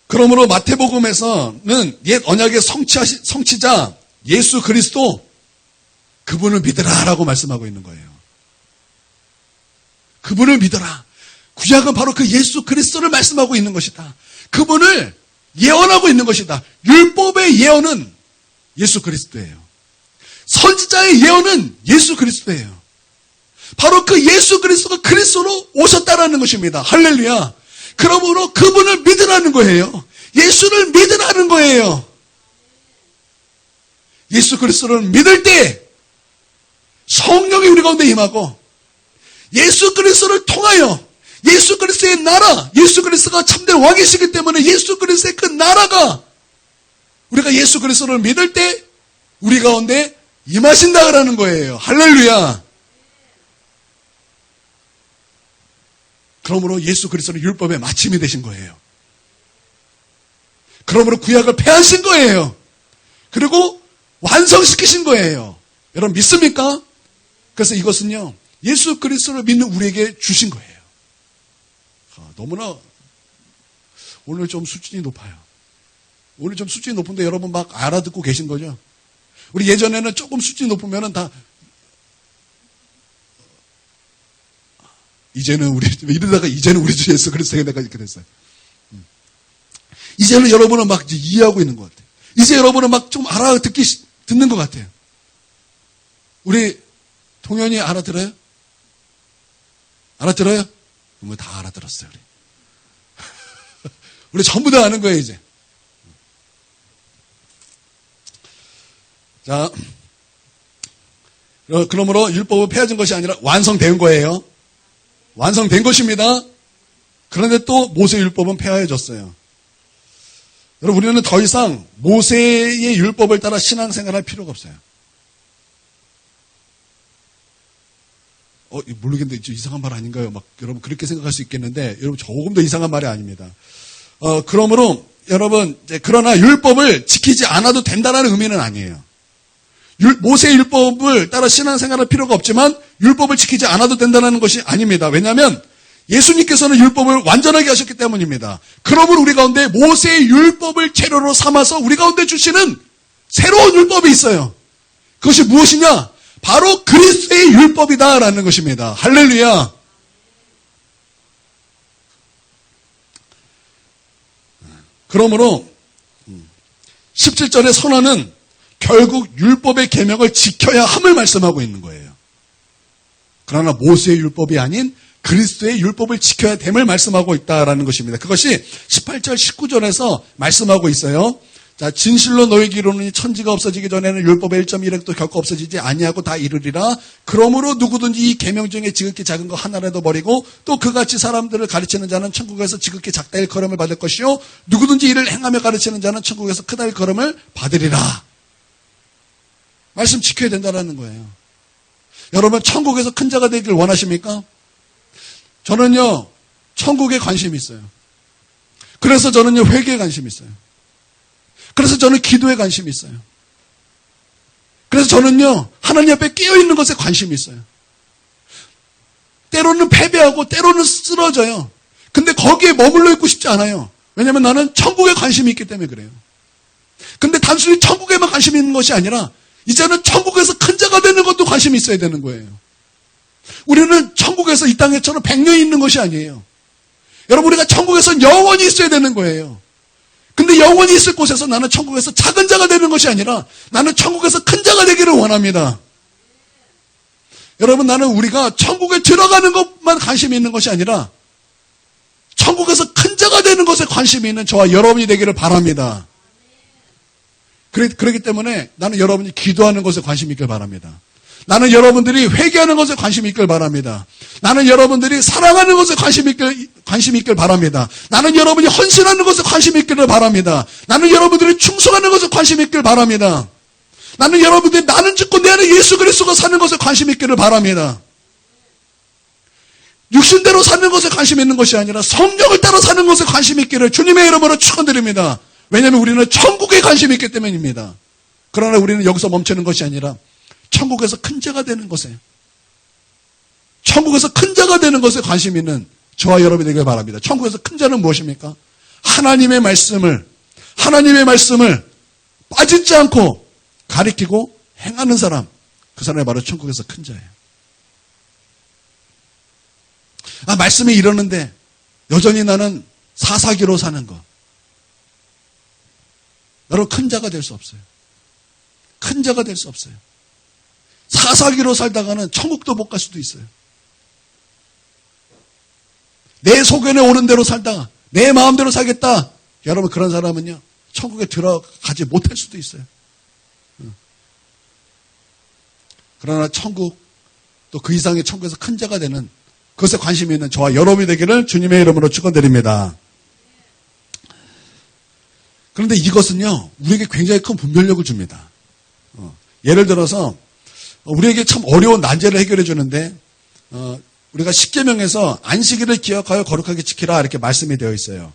Speaker 1: 그러므로 마태복음에서는 옛 언약의 성취자 예수 그리스도, 그분을 믿으라라고 말씀하고 있는 거예요. 그분을 믿어라. 구약은 바로 그 예수 그리스도를 말씀하고 있는 것이다. 그분을 예언하고 있는 것이다. 율법의 예언은 예수 그리스도예요. 선지자의 예언은 예수 그리스도예요. 바로 그 예수 그리스도가 그리스도로 오셨다라는 것입니다. 할렐루야. 그러므로 그분을 믿으라는 거예요. 예수를 믿으라는 거예요. 예수 그리스도를 믿을 때 성령이 우리 가운데 임하고 예수 그리스도를 통하여 예수 그리스도의 나라, 예수 그리스도가 참된 왕이시기 때문에 예수 그리스도의 그 나라가 우리가 예수 그리스도를 믿을 때 우리 가운데 임하신다라는 거예요. 할렐루야. 그러므로 예수 그리스도는 율법의 마침이 되신 거예요. 그러므로 구약을 폐하신 거예요. 그리고 완성시키신 거예요. 여러분 믿습니까? 그래서 이것은요, 예수 그리스도를 믿는 우리에게 주신 거예요. 너무나 오늘 좀 수준이 높아요. 오늘 좀 수준이 높은데 여러분 막 알아듣고 계신 거죠? 우리 예전에는 조금 수준이 높으면은 다 이제는 우리 이러다가 이제는 우리 주 예수 그리스도가 내가 이렇게 됐어요. 이제는 여러분은 막 이제 이해하고 있는 것 같아요. 이제 여러분은 막 좀 듣는 것 같아요. 우리 동현이 알아들어요? 알아들어요? 뭐 다 알아들었어요, 우리. 우리 전부 다 아는 거예요, 이제. 자, 그러므로 율법은 폐하진 것이 아니라 완성된 거예요. 완성된 것입니다. 그런데 또 모세 율법은 폐하해졌어요. 여러분, 우리는 더 이상 모세의 율법을 따라 신앙생활할 필요가 없어요. 모르겠는데 이상한 말 아닌가요? 막 여러분 그렇게 생각할 수 있겠는데 여러분 조금 더 이상한 말이 아닙니다. 그러므로 여러분 그러나 율법을 지키지 않아도 된다는 의미는 아니에요. 모세 율법을 따라 신앙생활할 필요가 없지만 율법을 지키지 않아도 된다는 것이 아닙니다. 왜냐하면 예수님께서는 율법을 완전하게 하셨기 때문입니다. 그러므로 우리 가운데 모세의 율법을 재료로 삼아서 우리 가운데 주시는 새로운 율법이 있어요. 그것이 무엇이냐? 바로 그리스도의 율법이다라는 것입니다. 할렐루야. 그러므로 17절의 선언은 결국 율법의 계명을 지켜야 함을 말씀하고 있는 거예요. 그러나 모세의 율법이 아닌 그리스도의 율법을 지켜야 됨을 말씀하고 있다라는 것입니다. 그것이 18절 19절에서 말씀하고 있어요. 자, 진실로 너희에게 이르노니 천지가 없어지기 전에는 율법의 1.1획도 결코 없어지지 아니하고 다 이르리라. 그러므로 누구든지 이 계명 중에 지극히 작은 거 하나라도 버리고 또 그같이 사람들을 가르치는 자는 천국에서 지극히 작다 일컬음을 받을 것이요 누구든지 이를 행하며 가르치는 자는 천국에서 크다 일컬음을 받으리라. 말씀 지켜야 된다는 거예요. 여러분 천국에서 큰 자가 되길 원하십니까? 저는요 천국에 관심이 있어요. 그래서 저는요 회개에 관심이 있어요. 그래서 저는 기도에 관심이 있어요. 그래서 저는요 하나님 앞에 깨어있는 것에 관심이 있어요. 때로는 패배하고 때로는 쓰러져요. 근데 거기에 머물러 있고 싶지 않아요. 왜냐하면 나는 천국에 관심이 있기 때문에 그래요. 근데 단순히 천국에만 관심이 있는 것이 아니라 이제는 천국에서 큰 자가 되는 것도 관심이 있어야 되는 거예요. 우리는 천국에서 이 땅에처럼 100년이 있는 것이 아니에요. 여러분 우리가 천국에서 영원히 있어야 되는 거예요. 근데 영원히 있을 곳에서 나는 천국에서 작은 자가 되는 것이 아니라 나는 천국에서 큰 자가 되기를 원합니다. 여러분 나는 우리가 천국에 들어가는 것만 관심이 있는 것이 아니라 천국에서 큰 자가 되는 것에 관심이 있는 저와 여러분이 되기를 바랍니다. 그렇기 때문에 나는 여러분이 기도하는 것에 관심이 있길 바랍니다. 나는 여러분들이 회개하는 것에 관심이 있길 바랍니다. 나는 여러분들이 사랑하는 것에 관심이 있길 바랍니다. 나는 여러분이 헌신하는 것에 관심이 있기를 바랍니다. 나는 여러분들이 충성하는 것에 관심이 있길 바랍니다. 나는 여러분들이 나는 죽고 내 안에 예수 그리스도가 사는 것에 관심이 있기를 바랍니다. 육신대로 사는 것에 관심이 있는 것이 아니라 성령을 따라 사는 것에 관심이 있기를 주님의 이름으로 축원드립니다. 왜냐하면 우리는 천국에 관심이 있기 때문입니다. 그러나 우리는 여기서 멈추는 것이 아니라 천국에서 큰 자가 되는 것에 천국에서 큰 자가 되는 것에 관심 있는 저와 여러분이 되길 바랍니다. 천국에서 큰 자는 무엇입니까? 하나님의 말씀을 빠지지 않고 가리키고 행하는 사람, 그 사람이 바로 천국에서 큰 자예요. 말씀이 이러는데 여전히 나는 사사기로 사는 거. 여러분, 큰 자가 될 수 없어요. 큰 자가 될 수 없어요. 사사기로 살다가는 천국도 못 갈 수도 있어요. 내 소견에 오는 대로 살다가 내 마음대로 살겠다. 여러분, 그런 사람은요, 천국에 들어가지 못할 수도 있어요. 그러나 천국, 또 그 이상의 천국에서 큰 자가 되는, 그것에 관심이 있는 저와 여러분이 되기를 주님의 이름으로 축원드립니다. 그런데 이것은요, 우리에게 굉장히 큰 분별력을 줍니다. 예를 들어서 우리에게 참 어려운 난제를 해결해 주는데, 우리가 십계명에서 안식일을 기억하여 거룩하게 지키라 이렇게 말씀이 되어 있어요.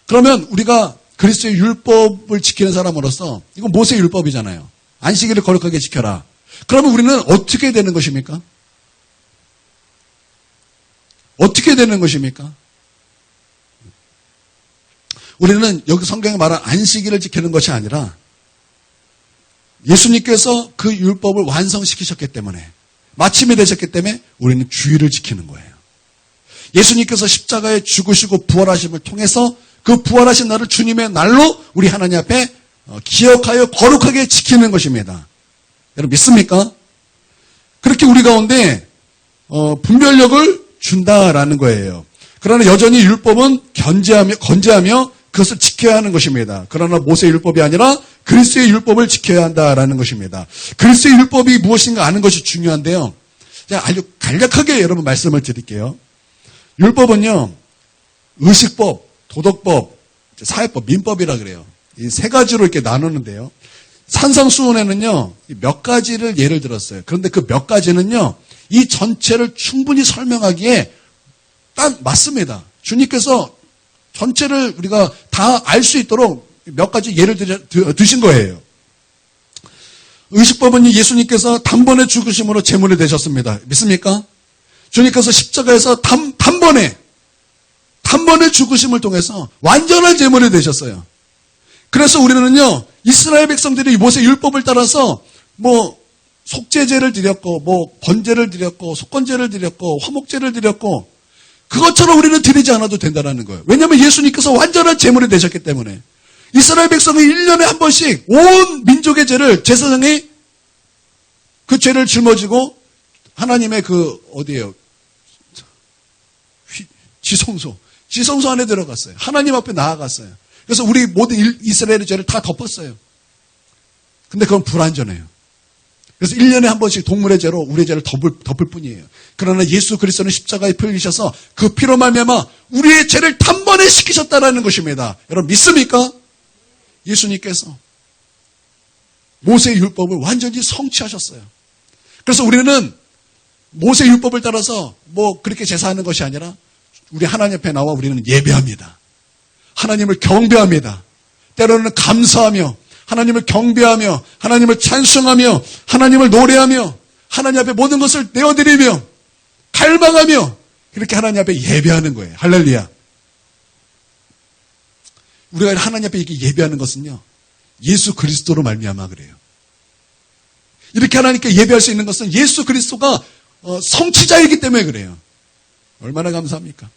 Speaker 1: 그러면 우리가 그리스도의 율법을 지키는 사람으로서, 이건 모세의 율법이잖아요. 안식일을 거룩하게 지켜라. 그러면 우리는 어떻게 되는 것입니까? 어떻게 되는 것입니까? 우리는 여기 성경에 말한 안식일을 지키는 것이 아니라 예수님께서 그 율법을 완성시키셨기 때문에, 마침이 되셨기 때문에 우리는 주일을 지키는 거예요. 예수님께서 십자가에 죽으시고 부활하심을 통해서 그 부활하신 날을 주님의 날로 우리 하나님 앞에 기억하여 거룩하게 지키는 것입니다. 여러분 믿습니까? 그렇게 우리 가운데 분별력을 준다라는 거예요. 그러나 여전히 율법은 건재하며 그것을 지켜야 하는 것입니다. 그러나 모세의 율법이 아니라 그리스도의 율법을 지켜야 한다라는 것입니다. 그리스도의 율법이 무엇인가 아는 것이 중요한데요. 제가 아주 간략하게 여러분 말씀을 드릴게요. 율법은요, 의식법, 도덕법, 사회법, 민법이라 그래요. 이 세 가지로 이렇게 나누는데요. 산상수훈에는요, 몇 가지를 예를 들었어요. 그런데 그 몇 가지는요, 이 전체를 충분히 설명하기에 딱 맞습니다. 주님께서 전체를 우리가 다 알 수 있도록 몇 가지 예를 드신 거예요. 의식법은 예수님께서 단번에 죽으심으로 제물이 되셨습니다. 믿습니까? 주님께서 십자가에서 단번에 죽으심을 통해서 완전한 제물이 되셨어요. 그래서 우리는요, 이스라엘 백성들이 모세 율법을 따라서 속죄제를 드렸고, 번제를 드렸고, 속건제를 드렸고, 화목제를 드렸고, 그것처럼 우리는 드리지 않아도 된다는 거예요. 왜냐하면 예수님께서 완전한 제물이 되셨기 때문에. 이스라엘 백성은 1년에 한 번씩 온 민족의 죄를 제사장이 그 죄를 짊어지고 하나님의 지성소 안에 들어갔어요. 하나님 앞에 나아갔어요. 그래서 우리 모든 이스라엘의 죄를 다 덮었어요. 근데 그건 불완전해요. 그래서 1년에 한 번씩 동물의 죄로 우리의 죄를 덮을 뿐이에요. 그러나 예수 그리스도는 십자가에 풀리셔서 그 피로 말미암아 우리의 죄를 단번에 씻기셨다라는 것입니다. 여러분 믿습니까? 예수님께서 모세의 율법을 완전히 성취하셨어요. 그래서 우리는 모세의 율법을 따라서 그렇게 제사하는 것이 아니라 우리 하나님 앞에 나와 우리는 예배합니다. 하나님을 경배합니다. 때로는 감사하며 하나님을 경배하며 하나님을 찬송하며 하나님을 노래하며 하나님 앞에 모든 것을 내어드리며 갈망하며 그렇게 하나님 앞에 예배하는 거예요. 할렐루야. 우리가 하나님 앞에 이렇게 예배하는 것은요, 예수 그리스도로 말미암아 그래요. 이렇게 하나님께 예배할 수 있는 것은 예수 그리스도가 성취자이기 때문에 그래요. 얼마나 감사합니까?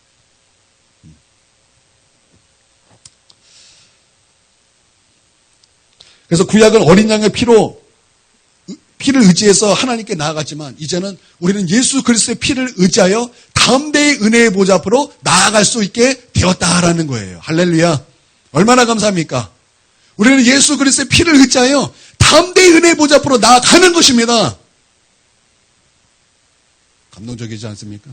Speaker 1: 그래서 구약은 어린 양의 피를 의지해서 하나님께 나아갔지만 이제는 우리는 예수 그리스도의 피를 의지하여 다음 대의 은혜의 보좌 앞으로 나아갈 수 있게 되었다라는 거예요. 할렐루야. 얼마나 감사합니까? 우리는 예수 그리스도의 피를 의지하여 다음 대의 은혜의 보좌 앞으로 나아가는 것입니다. 감동적이지 않습니까?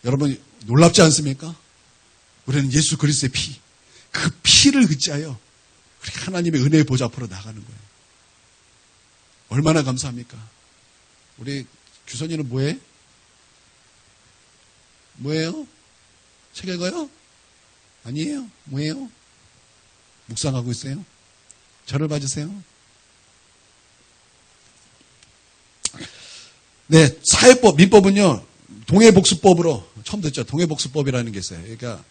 Speaker 1: 여러분 놀랍지 않습니까? 우리는 예수 그리스도의 그 피를 의지하여 우리 하나님의 은혜의 보좌 앞으로 나가는 거예요. 얼마나 감사합니까? 우리 규선이는 뭐해? 뭐예요? 책 읽어요? 아니에요. 뭐예요? 묵상하고 있어요? 저를 봐주세요. 네, 사회법, 민법은요, 동해복수법으로, 처음 듣죠? 동해복수법이라는 게 있어요. 그러니까,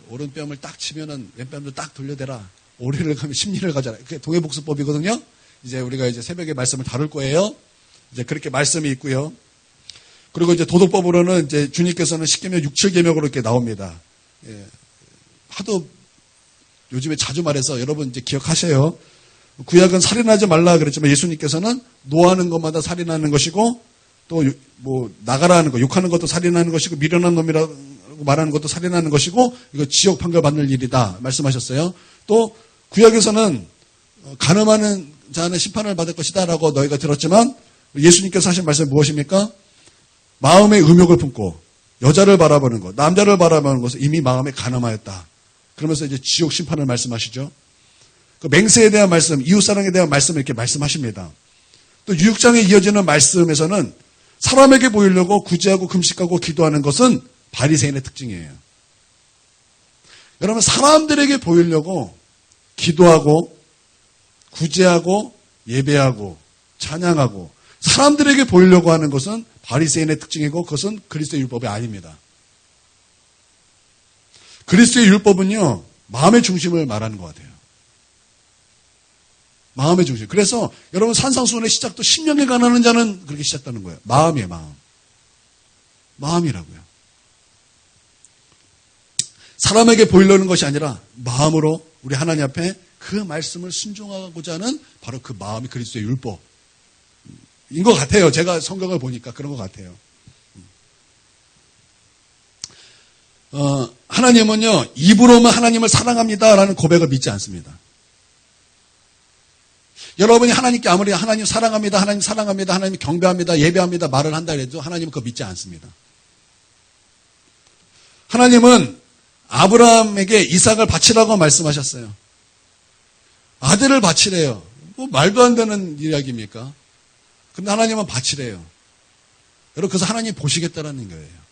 Speaker 1: 오른뺨을 딱 치면은 왼뺨도 딱 돌려대라. 오리를 가면 심리를 가져라. 그게 동해복수법이거든요. 이제 우리가 이제 새벽에 말씀을 다룰 거예요. 이제 그렇게 말씀이 있고요. 그리고 이제 도덕법으로는 이제 주님께서는 십계명 6, 7계명으로 이렇게 나옵니다. 예. 하도 요즘에 자주 말해서 여러분 이제 기억하셔요. 구약은 살인하지 말라 그랬지만 예수님께서는 노하는 것마다 살인하는 것이고 또 뭐 나가라는 거, 욕하는 것도 살인하는 것이고 미련한 놈이라고 말하는 것도 살인하는 것이고 이거 지옥 판결 받는 일이다 말씀하셨어요. 또 구약에서는 간음하는 자는 심판을 받을 것이다라고 너희가 들었지만 예수님께서 하신 말씀이 무엇입니까? 마음의 음욕을 품고 여자를 바라보는 것, 남자를 바라보는 것은 이미 마음에 간음하였다. 그러면서 이제 지옥 심판을 말씀하시죠. 그 맹세에 대한 말씀, 이웃사랑에 대한 말씀을 이렇게 말씀하십니다. 또 6장에 이어지는 말씀에서는 사람에게 보이려고 구제하고 금식하고 기도하는 것은 바리새인의 특징이에요. 여러분 사람들에게 보이려고 기도하고 구제하고 예배하고 찬양하고 사람들에게 보이려고 하는 것은 바리새인의 특징이고 그것은 그리스도의 율법이 아닙니다. 그리스도의 율법은요. 마음의 중심을 말하는 것 같아요. 마음의 중심. 그래서 여러분 산상수훈의 시작도 심령에 관하는 자는 그렇게 시작하는 거예요. 마음이에요. 마음. 마음이라고요. 사람에게 보이려는 것이 아니라 마음으로 우리 하나님 앞에 그 말씀을 순종하고자 하는 바로 그 마음이 그리스도의 율법인 것 같아요. 제가 성경을 보니까 그런 것 같아요. 하나님은요. 입으로만 하나님을 사랑합니다라는 고백을 믿지 않습니다. 여러분이 하나님께 아무리 하나님 사랑합니다, 하나님 사랑합니다, 하나님 경배합니다, 예배합니다 말을 한다 해도 하나님은 그거 믿지 않습니다. 하나님은 아브라함에게 이삭을 바치라고 말씀하셨어요. 아들을 바치래요. 뭐 말도 안 되는 이야기입니까? 근데 하나님은 바치래요. 여러분 그래서 하나님이 보시겠다라는 거예요.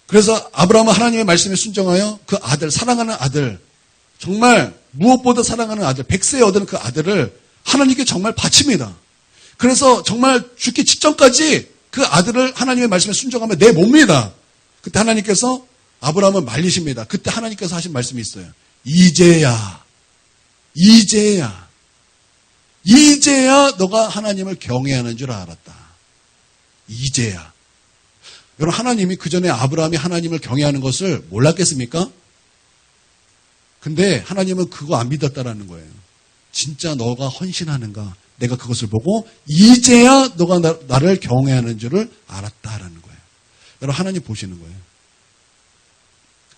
Speaker 1: 그래서 아브라함은 하나님의 말씀에 순종하여 그 아들, 사랑하는 아들, 정말 무엇보다 사랑하는 아들, 100세에 얻은 그 아들을 하나님께 정말 바칩니다. 그래서 정말 죽기 직전까지 그 아들을 하나님의 말씀에 순종하며 내몹니다. 그때 하나님께서 아브라함을 말리십니다. 그때 하나님께서 하신 말씀이 있어요. 이제야 너가 하나님을 경외하는 줄 알았다. 이제야. 여러분 하나님이 그 전에 아브라함이 하나님을 경외하는 것을 몰랐겠습니까? 근데 하나님은 그거 안 믿었다라는 거예요. 진짜 너가 헌신하는가? 내가 그것을 보고 이제야 너가 나를 경외하는 줄을 알았다라는 거예요. 여러분 하나님 보시는 거예요.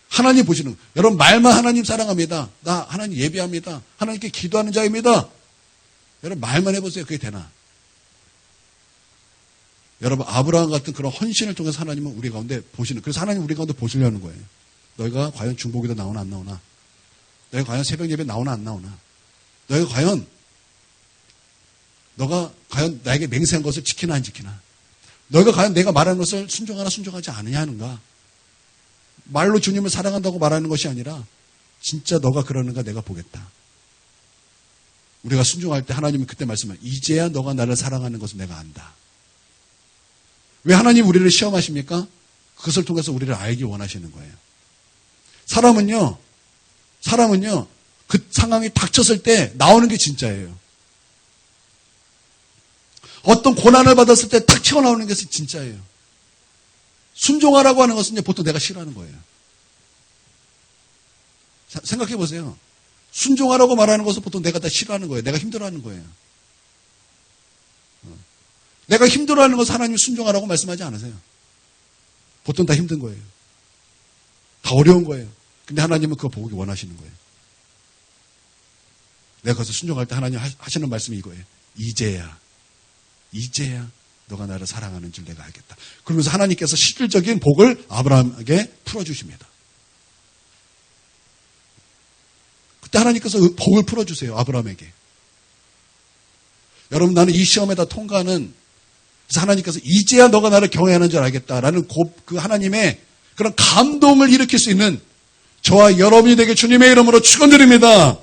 Speaker 1: 하나님 보시는 거예요. 여러분 말만 하나님 사랑합니다. 나 하나님 예배합니다. 하나님께 기도하는 자입니다. 여러분 말만 해보세요. 그게 되나? 여러분 아브라함 같은 그런 헌신을 통해서 하나님은 우리 가운데 보시는, 그래서 하나님 우리 가운데 보시려는 거예요. 너희가 과연 중보기도 나오나 안 나오나? 너희가 과연 새벽 예배 나오나 안 나오나? 너가 과연 나에게 맹세한 것을 지키나 안 지키나? 너희가 과연 내가 말하는 것을 순종하나 순종하지 않느냐 하는가? 말로 주님을 사랑한다고 말하는 것이 아니라 진짜 너가 그러는가 내가 보겠다. 우리가 순종할 때 하나님은 그때 말씀하세요. 이제야 너가 나를 사랑하는 것을 내가 안다. 왜 하나님 우리를 시험하십니까? 그것을 통해서 우리를 알기 원하시는 거예요. 사람은요, 그 상황이 닥쳤을 때 나오는 게 진짜예요. 어떤 고난을 받았을 때 탁 튀어나오는 것이 진짜예요. 순종하라고 하는 것은 보통 내가 싫어하는 거예요. 생각해 보세요. 순종하라고 말하는 것은 보통 내가 다 싫어하는 거예요. 내가 힘들어하는 거예요. 내가 힘들어하는 것을 하나님이 순종하라고 말씀하지 않으세요. 보통 다 힘든 거예요. 다 어려운 거예요. 근데 하나님은 그거 보기 원하시는 거예요. 내가 거기서 순종할 때 하나님 하시는 말씀이 이거예요. 이제야 너가 나를 사랑하는 줄 내가 알겠다. 그러면서 하나님께서 실질적인 복을 아브라함에게 풀어주십니다. 그때 하나님께서 복을 풀어주세요. 아브라함에게. 여러분 나는 이 시험에다 통과하는, 그래서 하나님께서 이제야 너가 나를 경외하는 줄 알겠다라는 그 하나님의 그런 감동을 일으킬 수 있는 저와 여러분이 되게 주님의 이름으로 축원드립니다.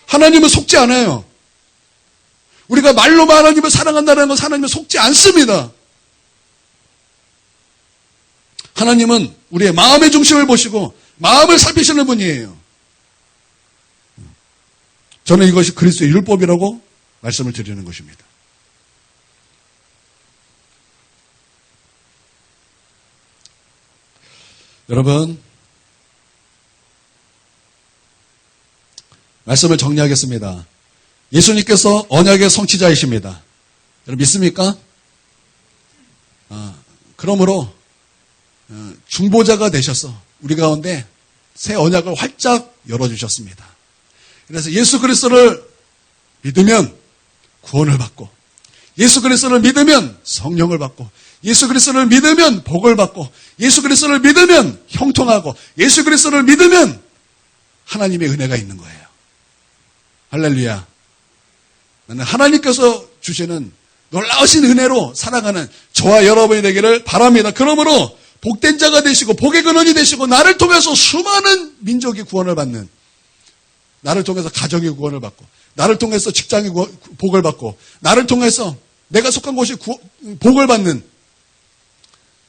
Speaker 1: 하나님은 속지 않아요. 우리가 말로만 하나님을 사랑한다는 것은 하나님은 속지 않습니다. 하나님은 우리의 마음의 중심을 보시고 마음을 살피시는 분이에요. 저는 이것이 그리스도의 율법이라고 말씀을 드리는 것입니다. 여러분, 말씀을 정리하겠습니다. 예수님께서 언약의 성취자이십니다. 여러분 믿습니까? 그러므로 중보자가 되셔서 우리 가운데 새 언약을 활짝 열어주셨습니다. 그래서 예수 그리스도를 믿으면 구원을 받고, 예수 그리스도를 믿으면 성령을 받고, 예수 그리스도를 믿으면 복을 받고, 예수 그리스도를 믿으면 형통하고, 예수 그리스도를 믿으면 하나님의 은혜가 있는 거예요. 할렐루야. 나는 하나님께서 주시는 놀라우신 은혜로 살아가는 저와 여러분이 되기를 바랍니다. 그러므로 복된 자가 되시고 복의 근원이 되시고 나를 통해서 수많은 민족이 구원을 받는, 나를 통해서 가정이 구원을 받고, 나를 통해서 직장이 복을 받고, 나를 통해서 내가 속한 곳이 복을 받는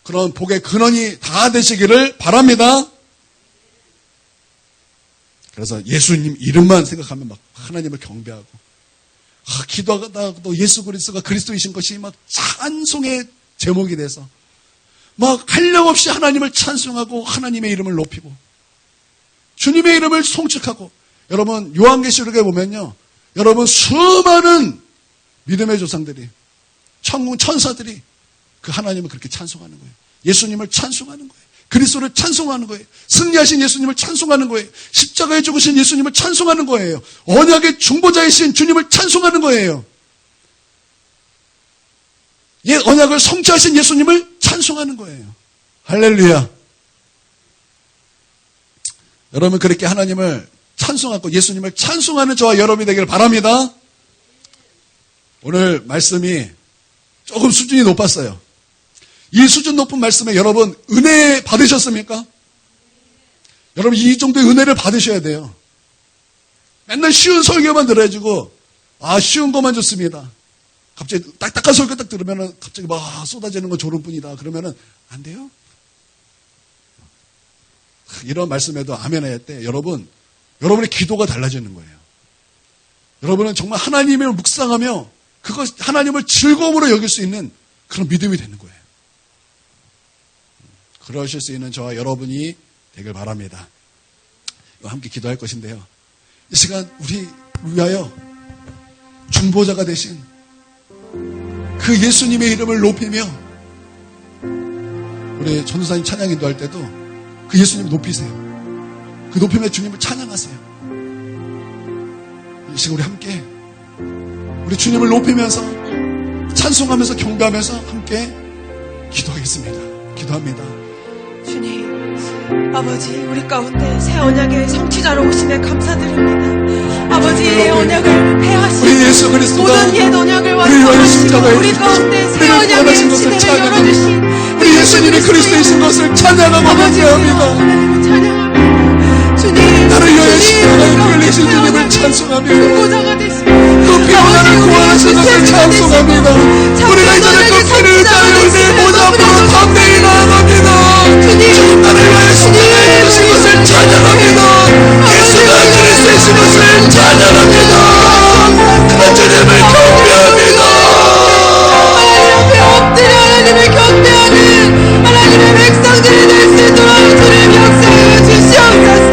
Speaker 1: 그런 복의 근원이 다 되시기를 바랍니다. 그래서 예수님 이름만 생각하면 막 하나님을 경배하고, 기도하다가도 예수 그리스도가 그리스도이신 것이 막 찬송의 제목이 돼서 막 한량없이 하나님을 찬송하고 하나님의 이름을 높이고 주님의 이름을 송축하고. 여러분 요한계시록에 보면요, 여러분 수많은 믿음의 조상들이, 천국 천사들이 그 하나님을 그렇게 찬송하는 거예요. 예수님을 찬송하는 거예요. 그리스도를 찬송하는 거예요. 승리하신 예수님을 찬송하는 거예요. 십자가에 죽으신 예수님을 찬송하는 거예요. 언약의 중보자이신 주님을 찬송하는 거예요. 언약을 성취하신 예수님을 찬송하는 거예요. 할렐루야. 여러분 그렇게 하나님을 찬송하고 예수님을 찬송하는 저와 여러분이 되기를 바랍니다. 오늘 말씀이 조금 수준이 높았어요. 이 수준 높은 말씀에 여러분 은혜 받으셨습니까? 여러분 이 정도의 은혜를 받으셔야 돼요. 맨날 쉬운 설교만 들어가지고 쉬운 것만 좋습니다. 갑자기 딱딱한 설교 딱 들으면 갑자기 막 쏟아지는 건 졸음뿐이다. 그러면은 안 돼요. 이런 말씀에도 아멘 할 때 여러분의 기도가 달라지는 거예요. 여러분은 정말 하나님을 묵상하며 그것 하나님을 즐거움으로 여길 수 있는 그런 믿음이 되는 거예요. 그러실 수 있는 저와 여러분이 되길 바랍니다. 함께 기도할 것인데요, 이 시간 우리 위하여 중보자가 되신 그 예수님의 이름을 높이며, 우리 전도사님 찬양 인도할 때도 그 예수님 높이세요. 그 높이며 주님을 찬양하세요. 이 시간 우리 함께 우리 주님을 높이면서 찬송하면서 경배하면서 함께 기도하겠습니다. 기도합니다.
Speaker 2: 주님, 아버지, 우리 가운데 새 언약의 성취자로 오시네 감사드립니다. 아버지의 언약을 폐하시고
Speaker 1: 우리 예수 그리스도가
Speaker 2: 모든 옛 언약을
Speaker 1: 우리
Speaker 2: 완성하시고 우리 가운데 새 언약의 시대를 열어주신
Speaker 1: 우리 예수님이 그리스도이신 것을 찬양하고 경배합니다.
Speaker 2: 하나님을 찬양합니다. 주님,
Speaker 1: 나를 위하여 십자가에 흘리신 주님을 찬송합니다.
Speaker 2: 보좌가 되시고
Speaker 1: 그 피로 나를 구원하신 것을 찬송합니다. 우리가 이제는 그 피를 의지하여 내 모자 앞으로 담대히 나아갑니다. 주님, 나를 위하여 십자가에 흘리신 것을 찬양합니다. 예수가 그리스도이신 것을 찬양합니다. 그 주님을 경배합니다.
Speaker 2: 하나님 앞에 엎드려 하나님을 경배하는 하나님의 백성들이 될 수 있도록 주님 역사하여 주시옵소서.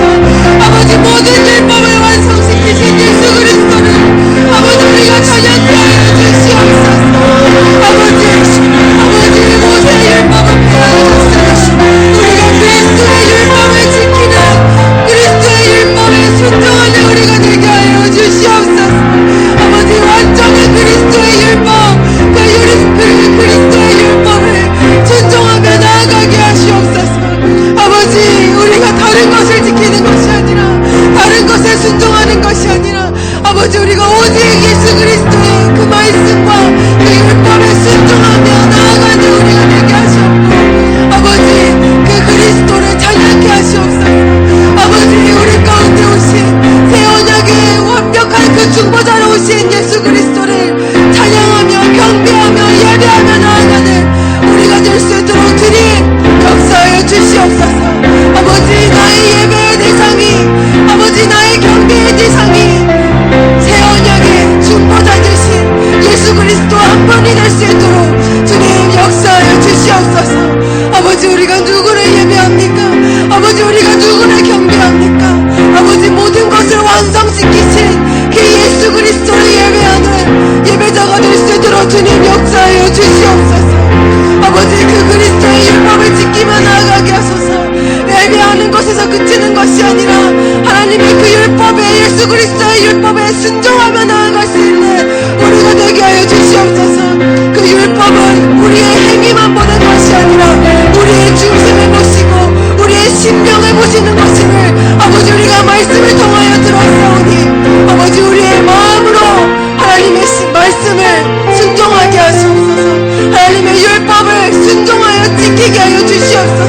Speaker 2: 아버지 모든 율법을 완성시키신 예수 그리스도를 아버지 우리가 찬양케 하여 주시옵소서. 아버지 모세의 율법을 폐하셨으니 우리가 그리스도의 율법을 지키는 그리스도의 율법에 순종하는 우리가 되게 하여 주시옵소서. 아버지 완전한 그리스도의 율법, 그리스도의 율법을 순종하며 나아가게 하시옵소서. 아버지 우리가 다른 것을 지키는 것이 아니라, 다른 것에 순종하는 것이 아니라, 아버지 우리가 오직 예수 그리스도의 그 말씀과 그 율법에 순종하며 나아가는 우리가 되게 하시옵고, 아버지 그 그리스도를 찬양케 하시옵소서. 아버지 우리 가운데 오신 새 언약의 완벽한 그 중보자로 오신 예수 그리스도를 찬양하며 경배하며 예배하며 나아가는 우리가 될 수 있도록 주님 역사하여 주시옵소서. 아버지 나의 예배의 대상이, 아버지 나의 경배의 대상이 말씀에 순종하며 나아갈 수 있는 우리가 되게 하여 주시옵소서. 그 율법은 우리의 행위만 보는 것이 아니라 우리의 중심을 보시고 우리의 심령을 보시는 것임을 아버지 우리가 말씀을 통하여 들었사오니 아버지 우리의 마음으로 하나님의 말씀을 순종하게 하시옵소서. 하나님의 율법을 순종하여 지키게 하여 주시옵소서.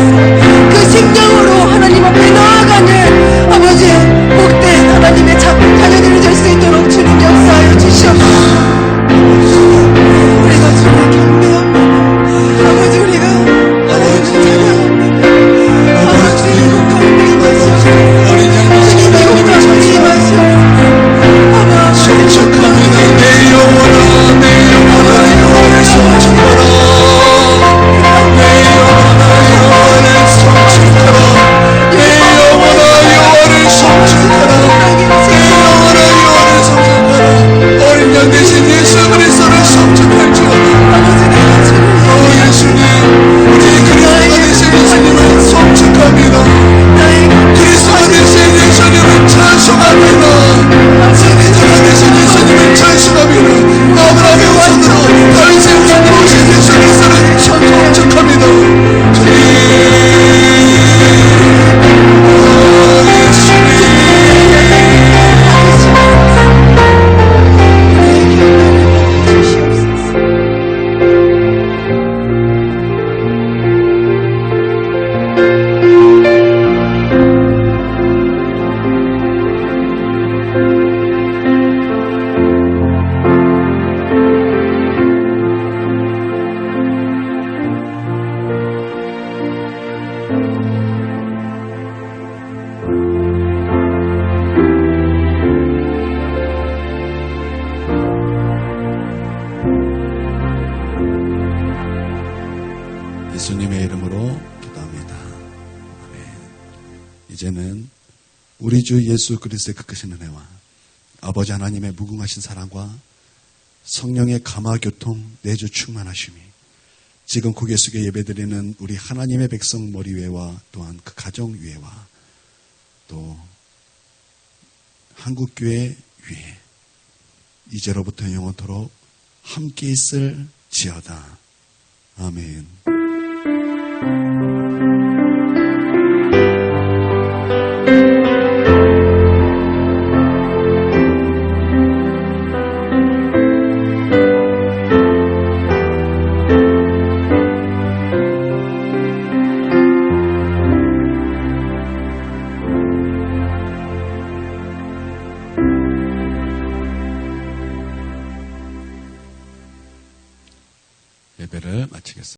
Speaker 2: 그 심령으로 하나님 앞에 나아가는 아버지 복된 하나님의 자녀들이 될 수 있도록 주님 역사하여 주시옵소서. 우리가 주를 경배합니다. 아버지 우리가 하나님을 찬양합니다. 아버지 주님 국가를 임하시옵소서. 주님의 국가를 임하시옵소서.
Speaker 1: 성축합니다. 내 영혼아 내 영혼아 여호와를 성축하라. 내 영혼아 여호와를 성축하라. 내 영혼아 여호와를 성축하라. 내 영혼아 여호와를 성축하라. 어린 양 대신 예수 그리스도를 성축할지어다. 예수님 우리 그리스도가 되신 예수님을 성축합니다. 그리스도가 되신 예수님을 찬송합니다. 선지자가 되신 예수님을 찬송합니다. 아브라함의 후손으로 다윗의 후손으로 오신 예수 그리스도를 성축합니다. 예수님의 이름으로 기도합니다. 아멘. 이제는 우리 주 예수 그리스도의 그 크신 은혜와 아버지 하나님의 무궁하신 사랑과 성령의 감화교통 내주 충만하심이 지금 고개 숙여 예배드리는 우리 하나님의 백성 머리 위에와 또한 그 가정 위에와 또 한국교회 위에 이제로부터 영원토록 함께 있을 지어다. 아멘. 예배를 마치겠습니다.